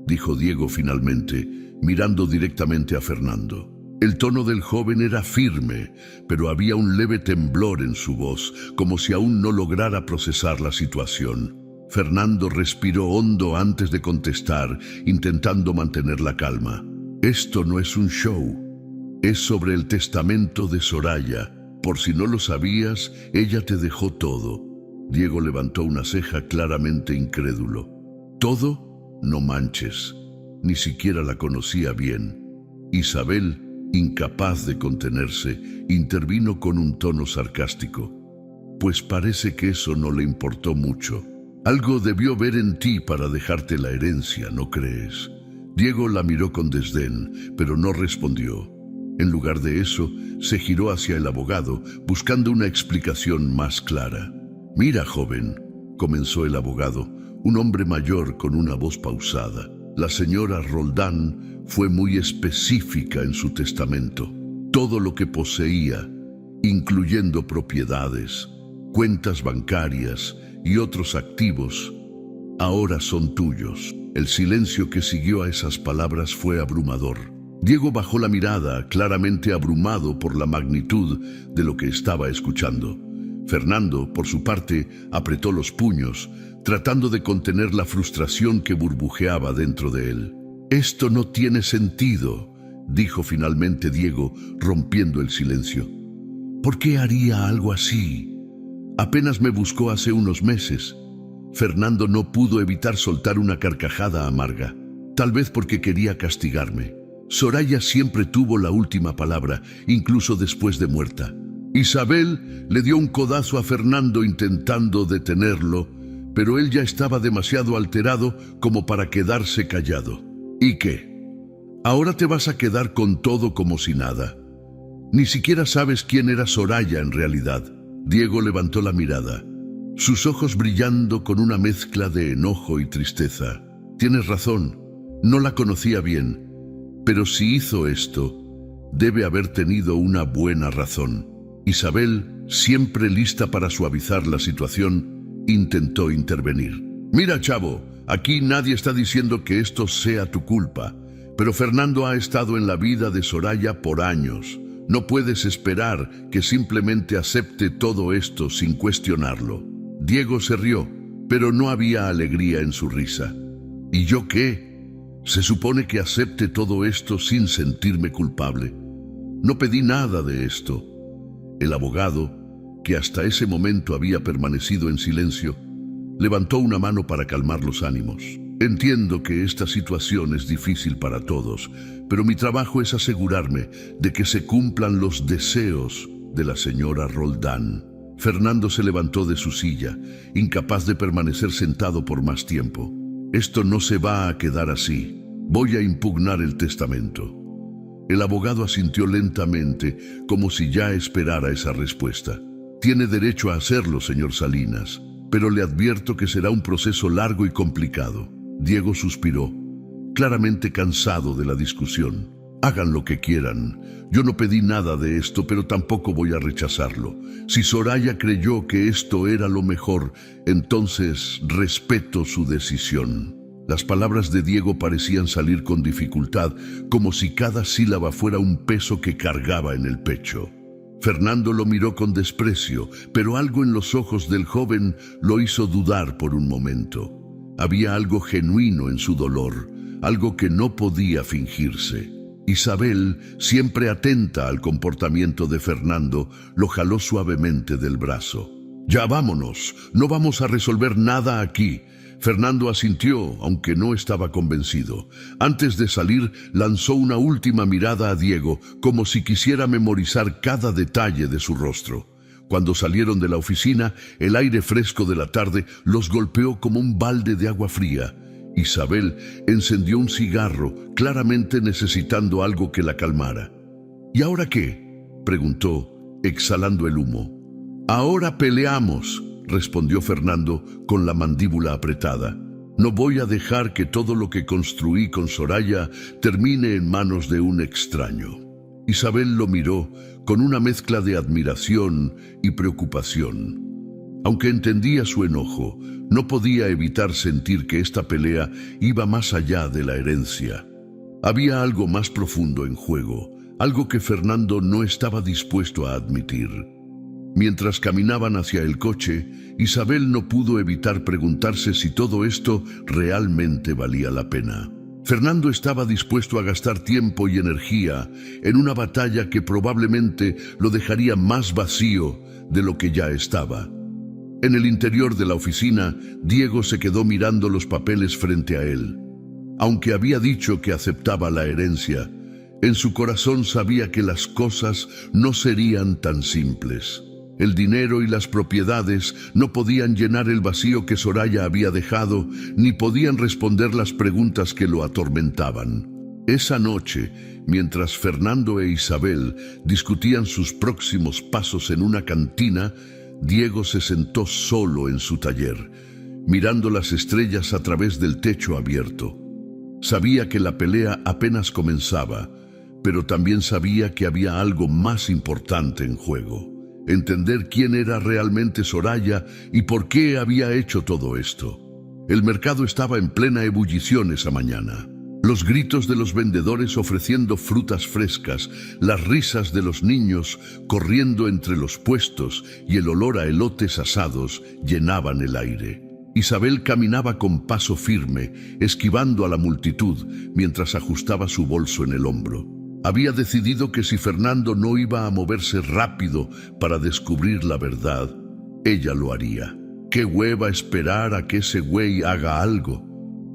dijo Diego finalmente, mirando directamente a Fernando. El tono del joven era firme, pero había un leve temblor en su voz, como si aún no lograra procesar la situación. Fernando respiró hondo antes de contestar, intentando mantener la calma. Esto no es un show. Es sobre el testamento de Soraya. Por si no lo sabías, ella te dejó todo. Diego levantó una ceja claramente incrédulo. ¿Todo? No manches. Ni siquiera la conocía bien. Isabel, incapaz de contenerse, intervino con un tono sarcástico. Pues parece que eso no le importó mucho. Algo debió ver en ti para dejarte la herencia, ¿no crees? Diego la miró con desdén, pero no respondió. En lugar de eso, se giró hacia el abogado, buscando una explicación más clara. «Mira, joven», comenzó el abogado, un hombre mayor con una voz pausada. «La señora Roldán fue muy específica en su testamento. Todo lo que poseía, incluyendo propiedades, cuentas bancarias y otros activos, ahora son tuyos». El silencio que siguió a esas palabras fue abrumador. Diego bajó la mirada, claramente abrumado por la magnitud de lo que estaba escuchando. Fernando, por su parte, apretó los puños, tratando de contener la frustración que burbujeaba dentro de él. «Esto no tiene sentido», dijo finalmente Diego, rompiendo el silencio. «¿Por qué haría algo así? Apenas me buscó hace unos meses». Fernando no pudo evitar soltar una carcajada amarga, tal vez porque quería castigarme. Soraya siempre tuvo la última palabra, incluso después de muerta. Isabel le dio un codazo a Fernando intentando detenerlo, pero él ya estaba demasiado alterado como para quedarse callado. ¿Y qué? ¿Ahora te vas a quedar con todo como si nada? Ni siquiera sabes quién era Soraya en realidad. Diego levantó la mirada, sus ojos brillando con una mezcla de enojo y tristeza. Tienes razón, no la conocía bien. Pero si hizo esto, debe haber tenido una buena razón. Isabel, siempre lista para suavizar la situación, intentó intervenir. «Mira, chavo, aquí nadie está diciendo que esto sea tu culpa, pero Fernando ha estado en la vida de Soraya por años. No puedes esperar que simplemente acepte todo esto sin cuestionarlo». Diego se rió, pero no había alegría en su risa. ¿Y yo qué? ¿Se supone que acepte todo esto sin sentirme culpable? No pedí nada de esto. El abogado, que hasta ese momento había permanecido en silencio, levantó una mano para calmar los ánimos. Entiendo que esta situación es difícil para todos, pero mi trabajo es asegurarme de que se cumplan los deseos de la señora Roldán. Fernando se levantó de su silla, incapaz de permanecer sentado por más tiempo. Esto no se va a quedar así. Voy a impugnar el testamento. El abogado asintió lentamente, como si ya esperara esa respuesta. Tiene derecho a hacerlo, señor Salinas, pero le advierto que será un proceso largo y complicado. Diego suspiró, claramente cansado de la discusión. Hagan lo que quieran. Yo no pedí nada de esto, pero tampoco voy a rechazarlo. Si Soraya creyó que esto era lo mejor, entonces respeto su decisión. Las palabras de Diego parecían salir con dificultad, como si cada sílaba fuera un peso que cargaba en el pecho. Fernando lo miró con desprecio, pero algo en los ojos del joven lo hizo dudar por un momento. Había algo genuino en su dolor, algo que no podía fingirse. Isabel, siempre atenta al comportamiento de Fernando, lo jaló suavemente del brazo. Ya vámonos, no vamos a resolver nada aquí. Fernando asintió, aunque no estaba convencido. Antes de salir, lanzó una última mirada a Diego, como si quisiera memorizar cada detalle de su rostro. Cuando salieron de la oficina, el aire fresco de la tarde los golpeó como un balde de agua fría. Isabel encendió un cigarro, claramente necesitando algo que la calmara. ¿Y ahora qué?, preguntó, exhalando el humo. Ahora peleamos, respondió Fernando con la mandíbula apretada. No voy a dejar que todo lo que construí con Soraya termine en manos de un extraño. Isabel lo miró con una mezcla de admiración y preocupación. Aunque entendía su enojo, no podía evitar sentir que esta pelea iba más allá de la herencia. Había algo más profundo en juego, algo que Fernando no estaba dispuesto a admitir. Mientras caminaban hacia el coche, Isabel no pudo evitar preguntarse si todo esto realmente valía la pena. Fernando estaba dispuesto a gastar tiempo y energía en una batalla que probablemente lo dejaría más vacío de lo que ya estaba. En el interior de la oficina, Diego se quedó mirando los papeles frente a él. Aunque había dicho que aceptaba la herencia, en su corazón sabía que las cosas no serían tan simples. El dinero y las propiedades no podían llenar el vacío que Soraya había dejado, ni podían responder las preguntas que lo atormentaban. Esa noche, mientras Fernando e Isabel discutían sus próximos pasos en una cantina, Diego se sentó solo en su taller, mirando las estrellas a través del techo abierto. Sabía que la pelea apenas comenzaba, pero también sabía que había algo más importante en juego. Entender quién era realmente Soraya y por qué había hecho todo esto. El mercado estaba en plena ebullición esa mañana. Los gritos de los vendedores ofreciendo frutas frescas, las risas de los niños corriendo entre los puestos y el olor a elotes asados llenaban el aire. Isabel caminaba con paso firme, esquivando a la multitud mientras ajustaba su bolso en el hombro. Había decidido que si Fernando no iba a moverse rápido para descubrir la verdad, ella lo haría. «Qué hueva esperar a que ese güey haga algo»,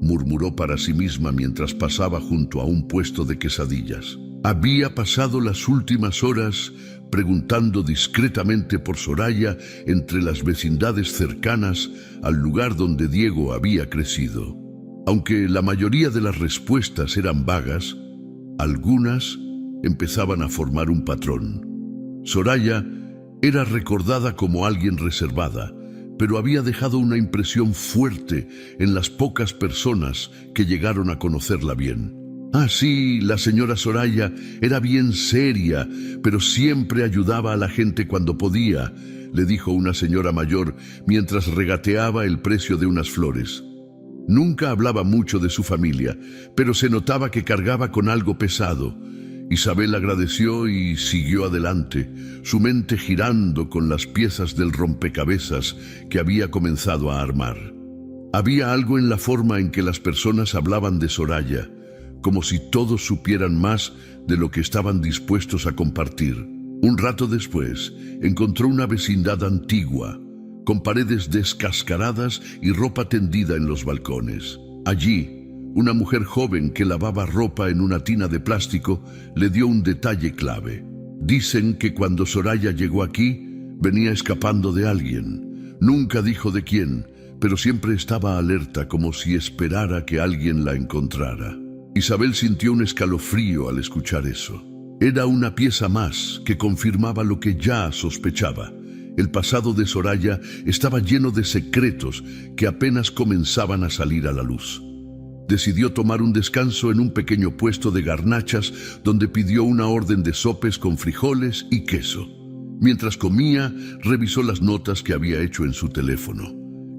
murmuró para sí misma mientras pasaba junto a un puesto de quesadillas. Había pasado las últimas horas preguntando discretamente por Soraya entre las vecindades cercanas al lugar donde Diego había crecido. Aunque la mayoría de las respuestas eran vagas, algunas empezaban a formar un patrón. Soraya era recordada como alguien reservada, pero había dejado una impresión fuerte en las pocas personas que llegaron a conocerla bien. Ah, sí, la señora Soraya era bien seria, pero siempre ayudaba a la gente cuando podía, le dijo una señora mayor mientras regateaba el precio de unas flores. Nunca hablaba mucho de su familia, pero se notaba que cargaba con algo pesado. Isabel agradeció y siguió adelante, su mente girando con las piezas del rompecabezas que había comenzado a armar. Había algo en la forma en que las personas hablaban de Soraya, como si todos supieran más de lo que estaban dispuestos a compartir. Un rato después, encontró una vecindad antigua, con paredes descascaradas y ropa tendida en los balcones. Allí, una mujer joven que lavaba ropa en una tina de plástico le dio un detalle clave. Dicen que cuando Soraya llegó aquí, venía escapando de alguien. Nunca dijo de quién, pero siempre estaba alerta como si esperara que alguien la encontrara. Isabel sintió un escalofrío al escuchar eso. Era una pieza más que confirmaba lo que ya sospechaba. El pasado de Soraya estaba lleno de secretos que apenas comenzaban a salir a la luz. Decidió tomar un descanso en un pequeño puesto de garnachas donde pidió una orden de sopes con frijoles y queso. Mientras comía, revisó las notas que había hecho en su teléfono.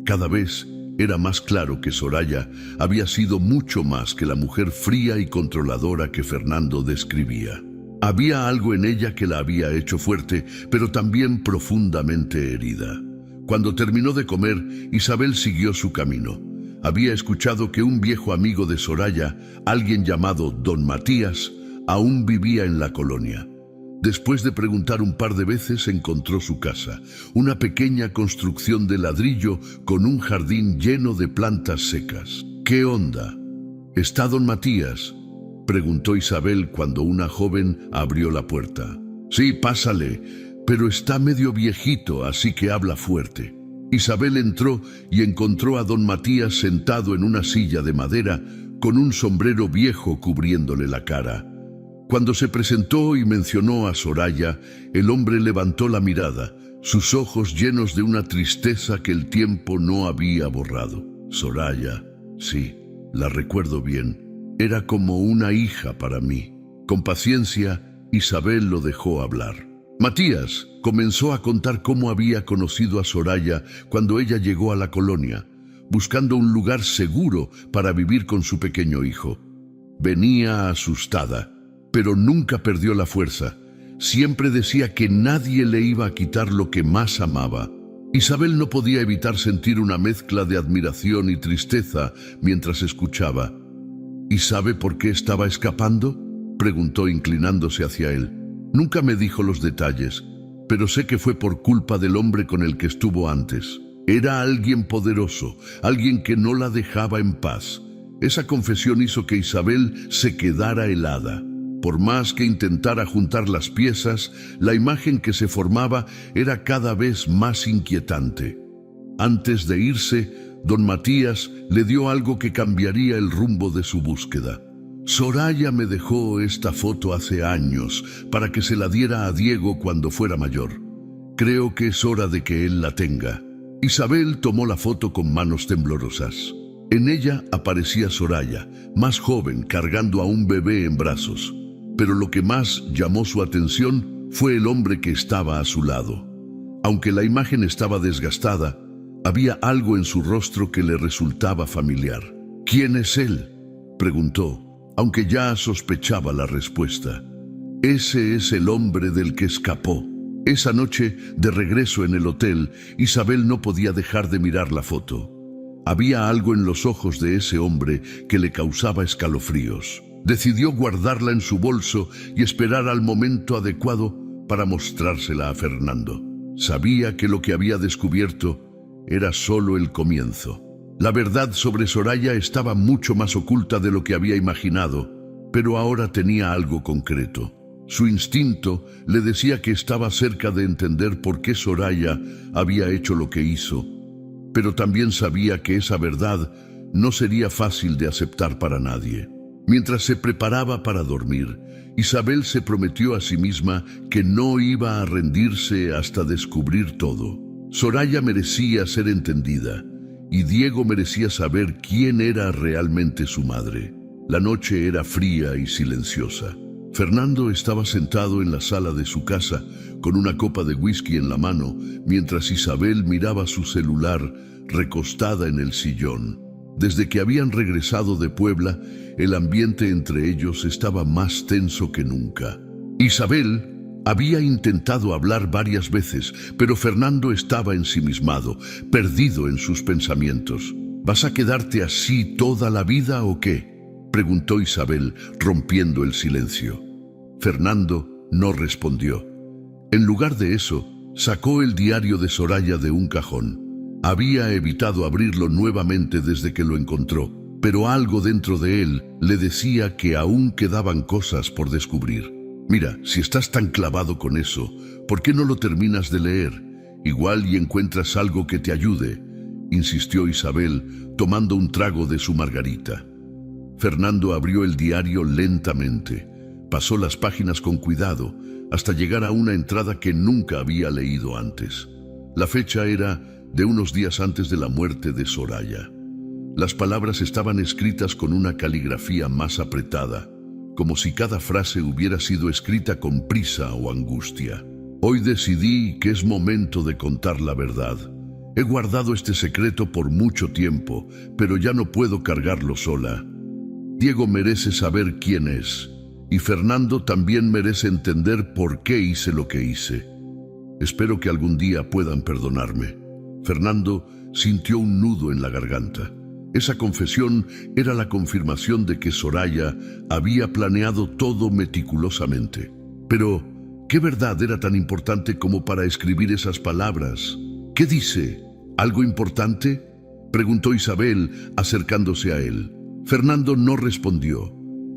Cada vez era más claro que Soraya había sido mucho más que la mujer fría y controladora que Fernando describía. Había algo en ella que la había hecho fuerte, pero también profundamente herida. Cuando terminó de comer, Isabel siguió su camino. Había escuchado que un viejo amigo de Soraya, alguien llamado Don Matías, aún vivía en la colonia. Después de preguntar un par de veces, encontró su casa, una pequeña construcción de ladrillo con un jardín lleno de plantas secas. ¿Qué onda? ¿Está don Matías?, preguntó Isabel cuando una joven abrió la puerta. Sí, pásale, pero está medio viejito, así que habla fuerte. Isabel entró y encontró a don Matías sentado en una silla de madera con un sombrero viejo cubriéndole la cara. Cuando se presentó y mencionó a Soraya, el hombre levantó la mirada, sus ojos llenos de una tristeza que el tiempo no había borrado. Soraya, sí, la recuerdo bien. Era como una hija para mí. Con paciencia, Isabel lo dejó hablar. Matías comenzó a contar cómo había conocido a Soraya cuando ella llegó a la colonia, buscando un lugar seguro para vivir con su pequeño hijo. Venía asustada, pero nunca perdió la fuerza. Siempre decía que nadie le iba a quitar lo que más amaba. Isabel no podía evitar sentir una mezcla de admiración y tristeza mientras escuchaba. ¿Y sabe por qué estaba escapando?, preguntó inclinándose hacia él. Nunca me dijo los detalles, pero sé que fue por culpa del hombre con el que estuvo antes. Era alguien poderoso, alguien que no la dejaba en paz. Esa confesión hizo que Isabel se quedara helada. Por más que intentara juntar las piezas, la imagen que se formaba era cada vez más inquietante. Antes de irse, don Matías le dio algo que cambiaría el rumbo de su búsqueda. Soraya me dejó esta foto hace años para que se la diera a Diego cuando fuera mayor. Creo que es hora de que él la tenga. Isabel tomó la foto con manos temblorosas. En ella aparecía Soraya, más joven, cargando a un bebé en brazos. Pero lo que más llamó su atención fue el hombre que estaba a su lado. Aunque la imagen estaba desgastada, había algo en su rostro que le resultaba familiar. ¿Quién es él?, preguntó, aunque ya sospechaba la respuesta. Ese es el hombre del que escapó. Esa noche, de regreso en el hotel, Isabel no podía dejar de mirar la foto. Había algo en los ojos de ese hombre que le causaba escalofríos. Decidió guardarla en su bolso y esperar al momento adecuado para mostrársela a Fernando. Sabía que lo que había descubierto era solo el comienzo. La verdad sobre Soraya estaba mucho más oculta de lo que había imaginado, pero ahora tenía algo concreto. Su instinto le decía que estaba cerca de entender por qué Soraya había hecho lo que hizo, pero también sabía que esa verdad no sería fácil de aceptar para nadie. Mientras se preparaba para dormir, Isabel se prometió a sí misma que no iba a rendirse hasta descubrir todo. Soraya merecía ser entendida, y Diego merecía saber quién era realmente su madre. La noche era fría y silenciosa. Fernando estaba sentado en la sala de su casa, con una copa de whisky en la mano, mientras Isabel miraba su celular recostada en el sillón. Desde que habían regresado de Puebla, el ambiente entre ellos estaba más tenso que nunca. Isabel había intentado hablar varias veces, pero Fernando estaba ensimismado, perdido en sus pensamientos. ¿Vas a quedarte así toda la vida o qué?, preguntó Isabel, rompiendo el silencio. Fernando no respondió. En lugar de eso, sacó el diario de Soraya de un cajón. Había evitado abrirlo nuevamente desde que lo encontró, pero algo dentro de él le decía que aún quedaban cosas por descubrir. Mira, si estás tan clavado con eso, ¿por qué no lo terminas de leer? Igual y encuentras algo que te ayude, insistió Isabel, tomando un trago de su margarita. Fernando abrió el diario lentamente. Pasó las páginas con cuidado hasta llegar a una entrada que nunca había leído antes. La fecha era de unos días antes de la muerte de Soraya. Las palabras estaban escritas con una caligrafía más apretada, como si cada frase hubiera sido escrita con prisa o angustia. Hoy decidí que es momento de contar la verdad. He guardado este secreto por mucho tiempo, pero ya no puedo cargarlo sola. Diego merece saber quién es, y Fernando también merece entender por qué hice lo que hice. Espero que algún día puedan perdonarme. Fernando sintió un nudo en la garganta. Esa confesión era la confirmación de que Soraya había planeado todo meticulosamente. Pero, ¿Qué verdad era tan importante como para escribir esas palabras? ¿Qué dice? ¿Algo importante?, preguntó Isabel, acercándose a él. Fernando no respondió.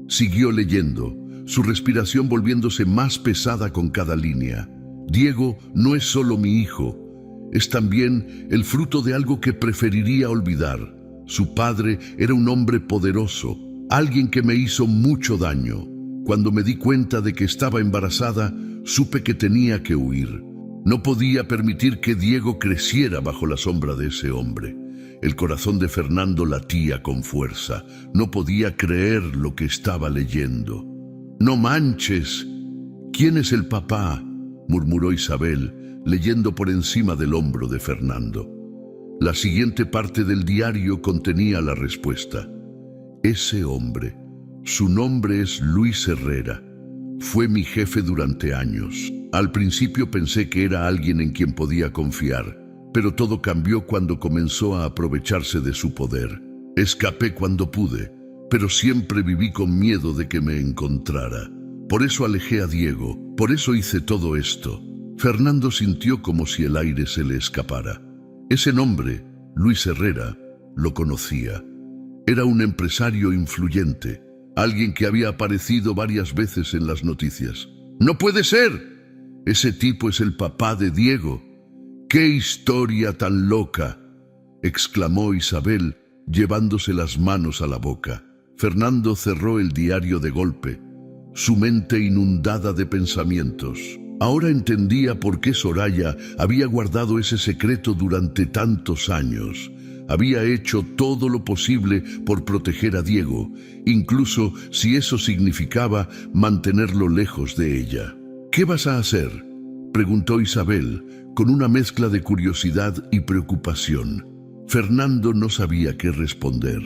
Siguió leyendo, su respiración volviéndose más pesada con cada línea. Diego no es solo mi hijo, es también el fruto de algo que preferiría olvidar. Su padre era un hombre poderoso, alguien que me hizo mucho daño. Cuando me di cuenta de que estaba embarazada, supe que tenía que huir. No podía permitir que Diego creciera bajo la sombra de ese hombre. El corazón de Fernando latía con fuerza. No podía creer lo que estaba leyendo. «No manches. ¿Quién es el papá?», murmuró Isabel, leyendo por encima del hombro de Fernando. La siguiente parte del diario contenía la respuesta. «Ese hombre, su nombre es Luis Herrera. Fue mi jefe durante años. Al principio pensé que era alguien en quien podía confiar, pero todo cambió cuando comenzó a aprovecharse de su poder. Escapé cuando pude, pero siempre viví con miedo de que me encontrara. Por eso alejé a Diego, por eso hice todo esto». Fernando sintió como si el aire se le escapara. Ese nombre, Luis Herrera, lo conocía. Era un empresario influyente, alguien que había aparecido varias veces en las noticias. «¡No puede ser! Ese tipo es el papá de Diego». «¡Qué historia tan loca!», exclamó Isabel, llevándose las manos a la boca. Fernando cerró el diario de golpe, su mente inundada de pensamientos. Ahora entendía por qué Soraya había guardado ese secreto durante tantos años. Había hecho todo lo posible por proteger a Diego, incluso si eso significaba mantenerlo lejos de ella. «¿Qué vas a hacer?», preguntó Isabel, con una mezcla de curiosidad y preocupación. Fernando no sabía qué responder.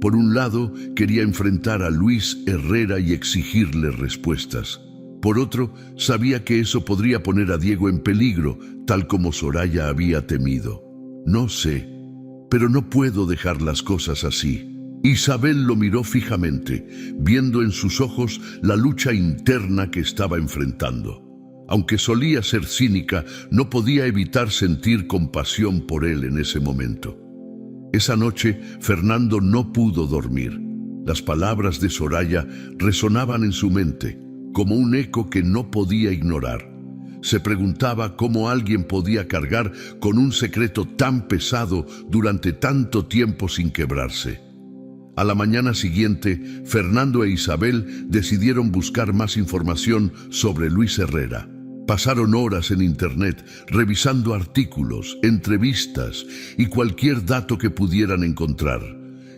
Por un lado, quería enfrentar a Luis Herrera y exigirle respuestas. Por otro, sabía que eso podría poner a Diego en peligro, tal como Soraya había temido. «No sé, pero no puedo dejar las cosas así». Isabel lo miró fijamente, viendo en sus ojos la lucha interna que estaba enfrentando. Aunque solía ser cínica, no podía evitar sentir compasión por él en ese momento. Esa noche, Fernando no pudo dormir. Las palabras de Soraya resonaban en su mente, como un eco que no podía ignorar. Se preguntaba cómo alguien podía cargar con un secreto tan pesado durante tanto tiempo sin quebrarse. A la mañana siguiente, Fernando e Isabel decidieron buscar más información sobre Luis Herrera. Pasaron horas en internet revisando artículos, entrevistas y cualquier dato que pudieran encontrar.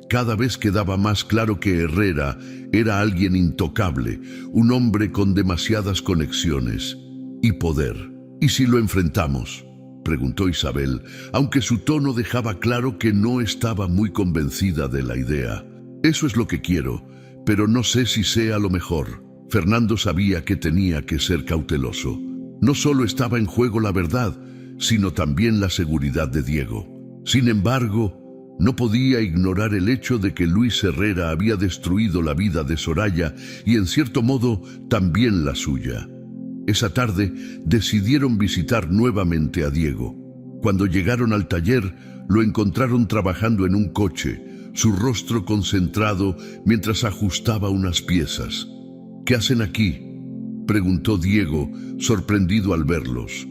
Cada vez quedaba más claro que Herrera era alguien intocable, un hombre con demasiadas conexiones y poder. «¿Y si lo enfrentamos?», preguntó Isabel, aunque su tono dejaba claro que no estaba muy convencida de la idea. «Eso es lo que quiero, pero no sé si sea lo mejor». Fernando sabía que tenía que ser cauteloso. No solo estaba en juego la verdad, sino también la seguridad de Diego. Sin embargo, no podía ignorar el hecho de que Luis Herrera había destruido la vida de Soraya y, en cierto modo, también la suya. Esa tarde decidieron visitar nuevamente a Diego. Cuando llegaron al taller, lo encontraron trabajando en un coche, su rostro concentrado mientras ajustaba unas piezas. «¿Qué hacen aquí?», preguntó Diego, sorprendido al verlos.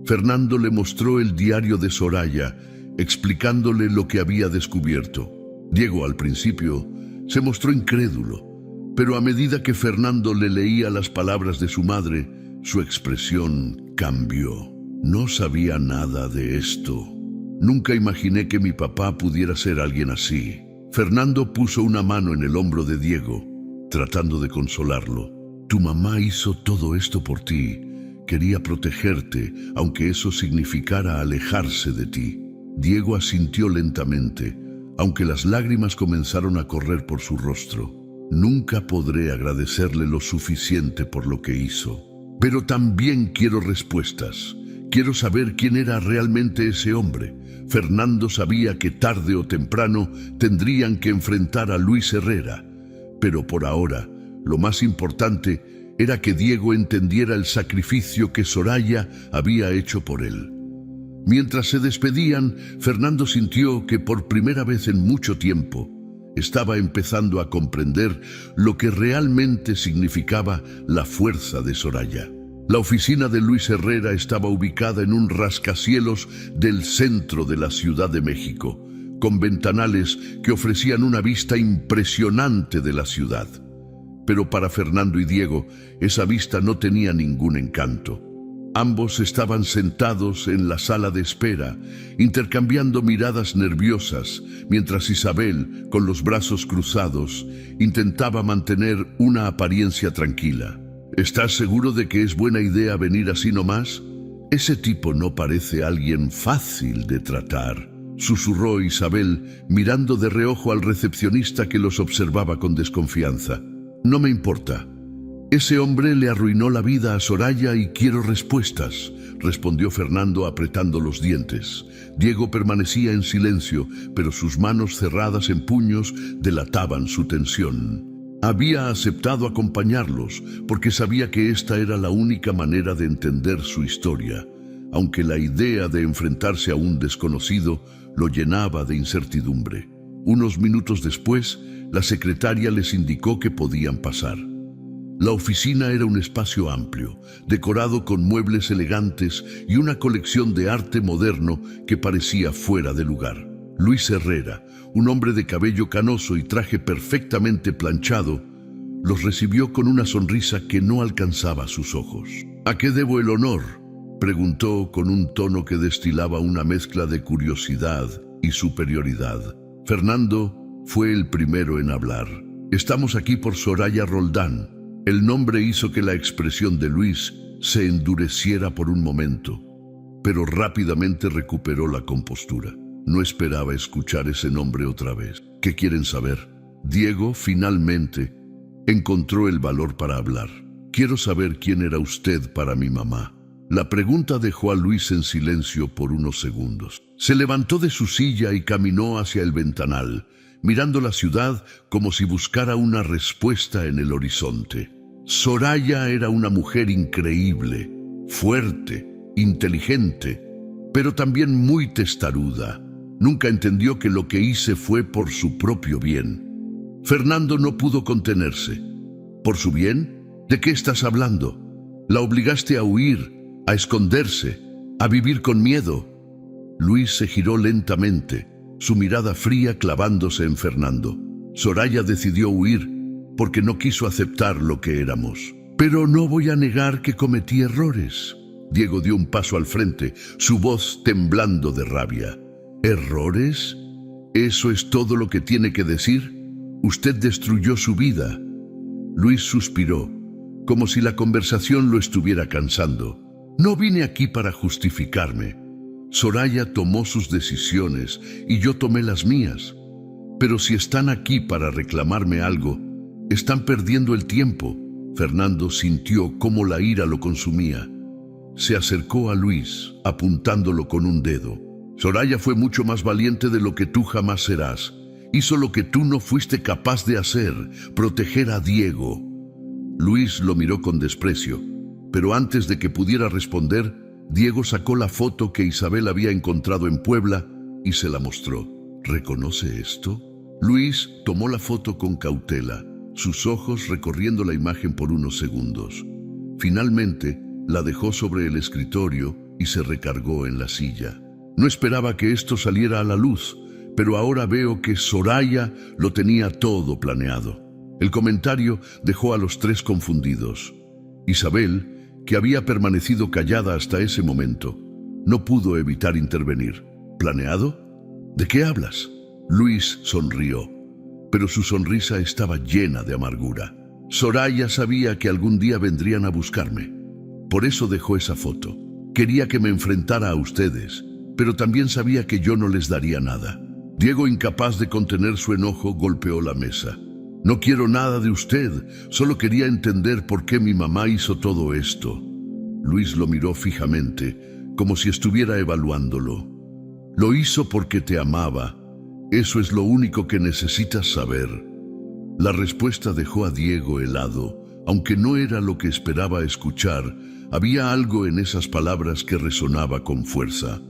Fernando le mostró el diario de Soraya, explicándole lo que había descubierto. Diego, al principio, se mostró incrédulo, pero a medida que Fernando le leía las palabras de su madre, su expresión cambió. «No sabía nada de esto. Nunca imaginé que mi papá pudiera ser alguien así». Fernando puso una mano en el hombro de Diego, tratando de consolarlo. «Tu mamá hizo todo esto por ti. Quería protegerte, aunque eso significara alejarse de ti». Diego asintió lentamente, aunque las lágrimas comenzaron a correr por su rostro. «Nunca podré agradecerle lo suficiente por lo que hizo. Pero también quiero respuestas. Quiero saber quién era realmente ese hombre». Fernando sabía que tarde o temprano tendrían que enfrentar a Luis Herrera, pero por ahora lo más importante era que Diego entendiera el sacrificio que Soraya había hecho por él. Mientras se despedían, Fernando sintió que por primera vez en mucho tiempo estaba empezando a comprender lo que realmente significaba la fuerza de Soraya. La oficina de Luis Herrera estaba ubicada en un rascacielos del centro de la Ciudad de México, con ventanales que ofrecían una vista impresionante de la ciudad. Pero para Fernando y Diego, esa vista no tenía ningún encanto. Ambos estaban sentados en la sala de espera, intercambiando miradas nerviosas, mientras Isabel, con los brazos cruzados, intentaba mantener una apariencia tranquila. ¿Estás seguro de que es buena idea venir así nomás? Ese tipo no parece alguien fácil de tratar, susurró Isabel, mirando de reojo al recepcionista que los observaba con desconfianza. No me importa. Ese hombre le arruinó la vida a Soraya y quiero respuestas, respondió Fernando apretando los dientes. Diego permanecía en silencio, pero sus manos cerradas en puños delataban su tensión. Había aceptado acompañarlos porque sabía que esta era la única manera de entender su historia, aunque la idea de enfrentarse a un desconocido lo llenaba de incertidumbre. Unos minutos después, la secretaria les indicó que podían pasar. La oficina era un espacio amplio, decorado con muebles elegantes y una colección de arte moderno que parecía fuera de lugar. Luis Herrera, un hombre de cabello canoso y traje perfectamente planchado, los recibió con una sonrisa que no alcanzaba sus ojos. ¿A qué debo el honor?, preguntó con un tono que destilaba una mezcla de curiosidad y superioridad. Fernando fue el primero en hablar. Estamos aquí por Soraya Roldán. El nombre hizo que la expresión de Luis se endureciera por un momento, pero rápidamente recuperó la compostura. No esperaba escuchar ese nombre otra vez. ¿Qué quieren saber? Diego finalmente encontró el valor para hablar. Quiero saber quién era usted para mi mamá. La pregunta dejó a Luis en silencio por unos segundos. Se levantó de su silla y caminó hacia el ventanal, mirando la ciudad como si buscara una respuesta en el horizonte. Soraya era una mujer increíble, fuerte, inteligente, pero también muy testaruda. Nunca entendió que lo que hice fue por su propio bien. Fernando no pudo contenerse. ¿Por su bien? ¿De qué estás hablando? La obligaste a huir, a esconderse, a vivir con miedo. Luis se giró lentamente, su mirada fría clavándose en Fernando. Soraya decidió huir porque no quiso aceptar lo que éramos. Pero no voy a negar que cometí errores. Diego dio un paso al frente, su voz temblando de rabia. ¿Errores? ¿Eso es todo lo que tiene que decir? Usted destruyó su vida. Luis suspiró, como si la conversación lo estuviera cansando. No vine aquí para justificarme. Soraya tomó sus decisiones y yo tomé las mías. Pero si están aquí para reclamarme algo, están perdiendo el tiempo. Fernando sintió cómo la ira lo consumía. Se acercó a Luis, apuntándolo con un dedo. Soraya fue mucho más valiente de lo que tú jamás serás. Hizo lo que tú no fuiste capaz de hacer, proteger a Diego. Luis lo miró con desprecio, pero antes de que pudiera responder, Diego sacó la foto que Isabel había encontrado en Puebla y se la mostró. ¿Reconoce esto? Luis tomó la foto con cautela, sus ojos recorriendo la imagen por unos segundos. Finalmente, la dejó sobre el escritorio y se recargó en la silla. No esperaba que esto saliera a la luz, pero ahora veo que Soraya lo tenía todo planeado. El comentario dejó a los tres confundidos. Isabel, que había permanecido callada hasta ese momento, no pudo evitar intervenir. ¿Planeado? ¿De qué hablas? Luis sonrió, pero su sonrisa estaba llena de amargura. Soraya sabía que algún día vendrían a buscarme. Por eso dejó esa foto. Quería que me enfrentara a ustedes, pero también sabía que yo no les daría nada. Diego, incapaz de contener su enojo, golpeó la mesa. No quiero nada de usted, solo quería entender por qué mi mamá hizo todo esto. Luis lo miró fijamente, como si estuviera evaluándolo. Lo hizo porque te amaba. Eso es lo único que necesitas saber. La respuesta dejó a Diego helado, Aunque no era lo que esperaba escuchar, había algo en esas palabras que resonaba con fuerza.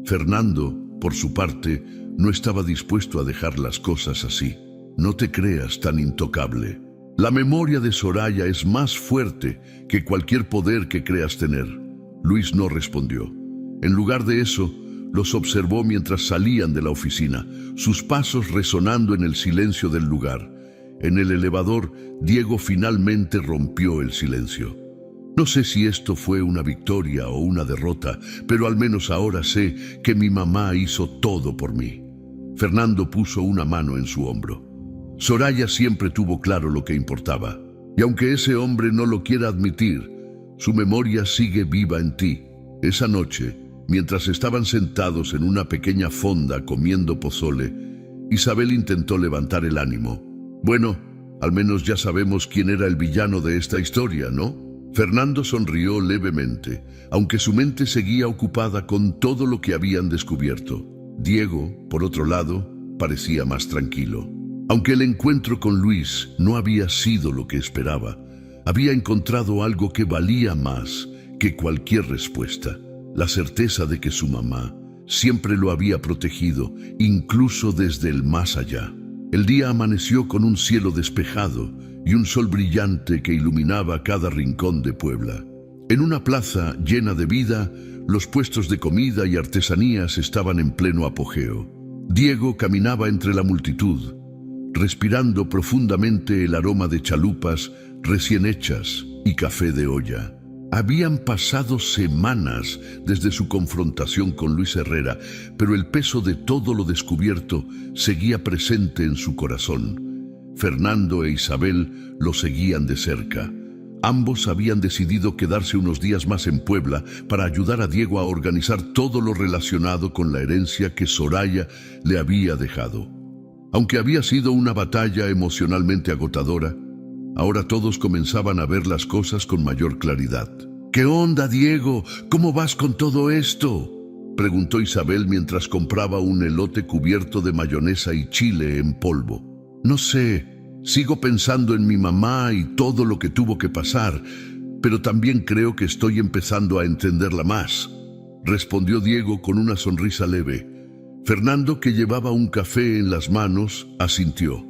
Fernando, por su parte, no estaba dispuesto a dejar las cosas así. No te creas tan intocable. La memoria de Soraya es más fuerte que cualquier poder que creas tener. Luis no respondió. En lugar de eso, los observó mientras salían de la oficina, sus pasos resonando en el silencio del lugar. En el elevador, Diego finalmente rompió el silencio. No sé si esto fue una victoria o una derrota, pero al menos ahora sé que mi mamá hizo todo por mí. Fernando puso una mano en su hombro. Soraya siempre tuvo claro lo que importaba, y aunque ese hombre no lo quiera admitir, su memoria sigue viva en ti. Esa noche, mientras estaban sentados en una pequeña fonda comiendo pozole, Isabel intentó levantar el ánimo. Bueno, al menos ya sabemos quién era el villano de esta historia, ¿no? Fernando sonrió levemente, aunque su mente seguía ocupada con todo lo que habían descubierto. Diego, por otro lado, parecía más tranquilo. Aunque el encuentro con Luis no había sido lo que esperaba, había encontrado algo que valía más que cualquier respuesta: la certeza de que su mamá siempre lo había protegido, incluso desde el más allá. El día amaneció con un cielo despejado y un sol brillante que iluminaba cada rincón de Puebla. En una plaza llena de vida, los puestos de comida y artesanías estaban en pleno apogeo. Diego caminaba entre la multitud, respirando profundamente el aroma de chalupas recién hechas y café de olla. Habían pasado semanas desde su confrontación con Luis Herrera, pero el peso de todo lo descubierto seguía presente en su corazón. Fernando e Isabel lo seguían de cerca. Ambos habían decidido quedarse unos días más en Puebla para ayudar a Diego a organizar todo lo relacionado con la herencia que Soraya le había dejado. Aunque había sido una batalla emocionalmente agotadora, ahora todos comenzaban a ver las cosas con mayor claridad. ¿Qué onda, Diego? ¿Cómo vas con todo esto?, preguntó Isabel mientras compraba un elote cubierto de mayonesa y chile en polvo. No sé, sigo pensando en mi mamá y todo lo que tuvo que pasar, pero también creo que estoy empezando a entenderla más, respondió Diego con una sonrisa leve. Fernando, que llevaba un café en las manos, asintió.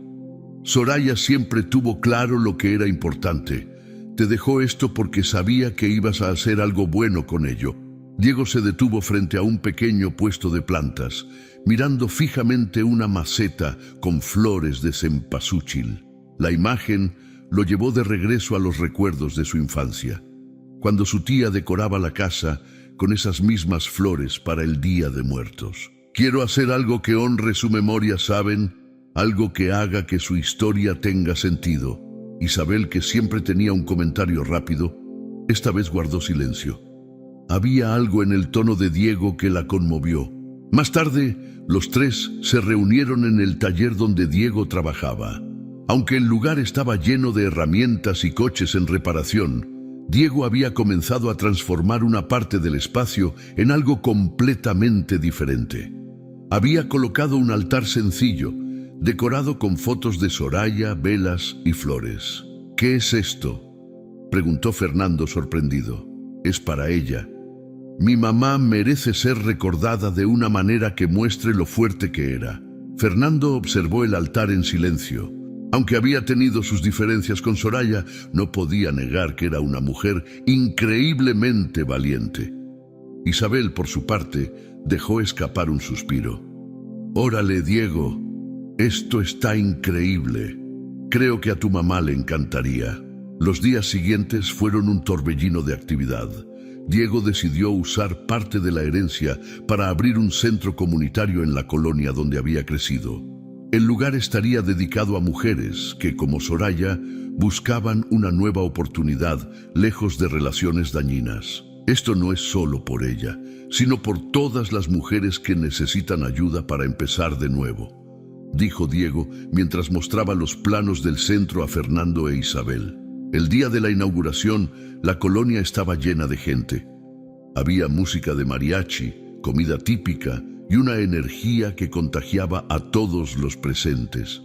Soraya siempre tuvo claro lo que era importante. Te dejó esto porque sabía que ibas a hacer algo bueno con ello. Diego se detuvo frente a un pequeño puesto de plantas, mirando fijamente una maceta con flores de cempasúchil. La imagen lo llevó de regreso a los recuerdos de su infancia, cuando su tía decoraba la casa con esas mismas flores para el Día de Muertos. Quiero hacer algo que honre su memoria, ¿saben? Algo que haga que su historia tenga sentido. Isabel, que siempre tenía un comentario rápido, esta vez guardó silencio. Había algo en el tono de Diego que la conmovió. Más tarde, los tres se reunieron en el taller donde Diego trabajaba. Aunque el lugar estaba lleno de herramientas y coches en reparación, Diego había comenzado a transformar una parte del espacio en algo completamente diferente. Había colocado un altar sencillo, decorado con fotos de Soraya, velas y flores. ¿Qué es esto?, preguntó Fernando sorprendido. Es para ella. Mi mamá merece ser recordada de una manera que muestre lo fuerte que era. Fernando observó el altar en silencio. Aunque había tenido sus diferencias con Soraya, no podía negar que era una mujer increíblemente valiente. Isabel, por su parte, dejó escapar un suspiro. Órale, Diego, esto está increíble. Creo que a tu mamá le encantaría. Los días siguientes fueron un torbellino de actividad. Diego decidió usar parte de la herencia para abrir un centro comunitario en la colonia donde había crecido. El lugar estaría dedicado a mujeres que, como Soraya, buscaban una nueva oportunidad lejos de relaciones dañinas. Esto no es solo por ella, sino por todas las mujeres que necesitan ayuda para empezar de nuevo, dijo Diego mientras mostraba los planos del centro a Fernando e Isabel. El día de la inauguración, la colonia estaba llena de gente. Había música de mariachi, comida típica y una energía que contagiaba a todos los presentes.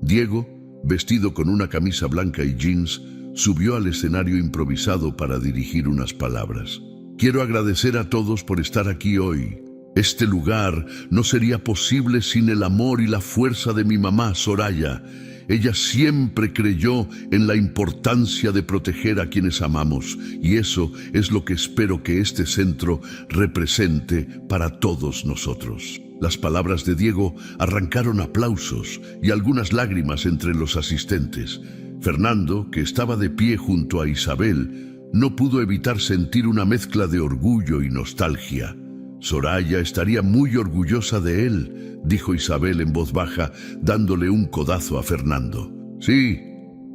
Diego, vestido con una camisa blanca y jeans, subió al escenario improvisado para dirigir unas palabras. Quiero agradecer a todos por estar aquí hoy. Este lugar no sería posible sin el amor y la fuerza de mi mamá, Soraya. Ella siempre creyó en la importancia de proteger a quienes amamos, y eso es lo que espero que este centro represente para todos nosotros. Las palabras de Diego arrancaron aplausos y algunas lágrimas entre los asistentes. Fernando, que estaba de pie junto a Isabel, no pudo evitar sentir una mezcla de orgullo y nostalgia. Soraya estaría muy orgullosa de él, dijo Isabel en voz baja, dándole un codazo a Fernando. Sí,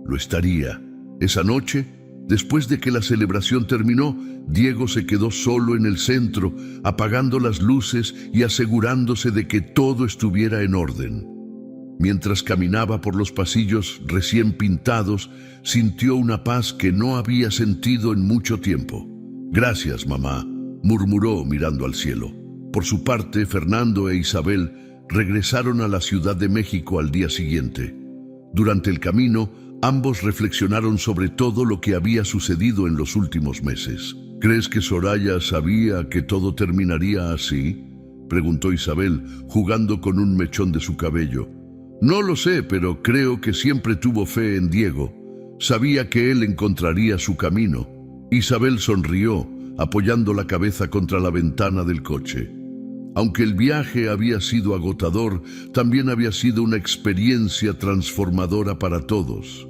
lo estaría. Esa noche, después de que la celebración terminó, Diego se quedó solo en el centro, apagando las luces y asegurándose de que todo estuviera en orden. Mientras caminaba por los pasillos recién pintados, sintió una paz que no había sentido en mucho tiempo. Gracias, mamá, murmuró mirando al cielo. Por su parte, Fernando e Isabel regresaron a la Ciudad de México al día siguiente. Durante el camino, ambos reflexionaron sobre todo lo que había sucedido en los últimos meses. ¿Crees que Soraya sabía que todo terminaría así?, preguntó Isabel, jugando con un mechón de su cabello. No lo sé, pero creo que siempre tuvo fe en Diego. Sabía que él encontraría su camino. Isabel sonrió, apoyando la cabeza contra la ventana del coche. Aunque el viaje había sido agotador, también había sido una experiencia transformadora para todos.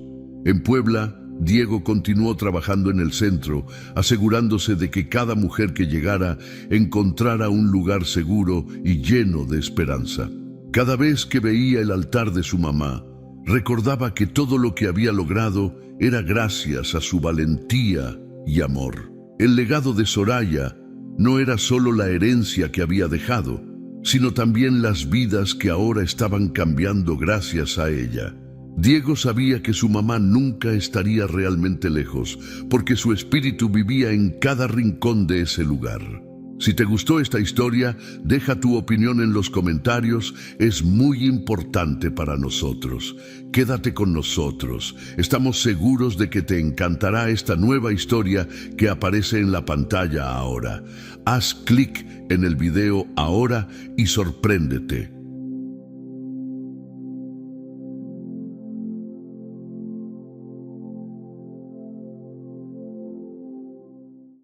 En Puebla, Diego continuó trabajando en el centro, asegurándose de que cada mujer que llegara encontrara un lugar seguro y lleno de esperanza. Cada vez que veía el altar de su mamá, recordaba que todo lo que había logrado era gracias a su valentía y amor. El legado de Soraya no era solo la herencia que había dejado, sino también las vidas que ahora estaban cambiando gracias a ella. Diego sabía que su mamá nunca estaría realmente lejos, porque su espíritu vivía en cada rincón de ese lugar. Si te gustó esta historia, deja tu opinión en los comentarios, es muy importante para nosotros. Quédate con nosotros, estamos seguros de que te encantará esta nueva historia que aparece en la pantalla ahora. Haz clic en el video ahora y sorpréndete.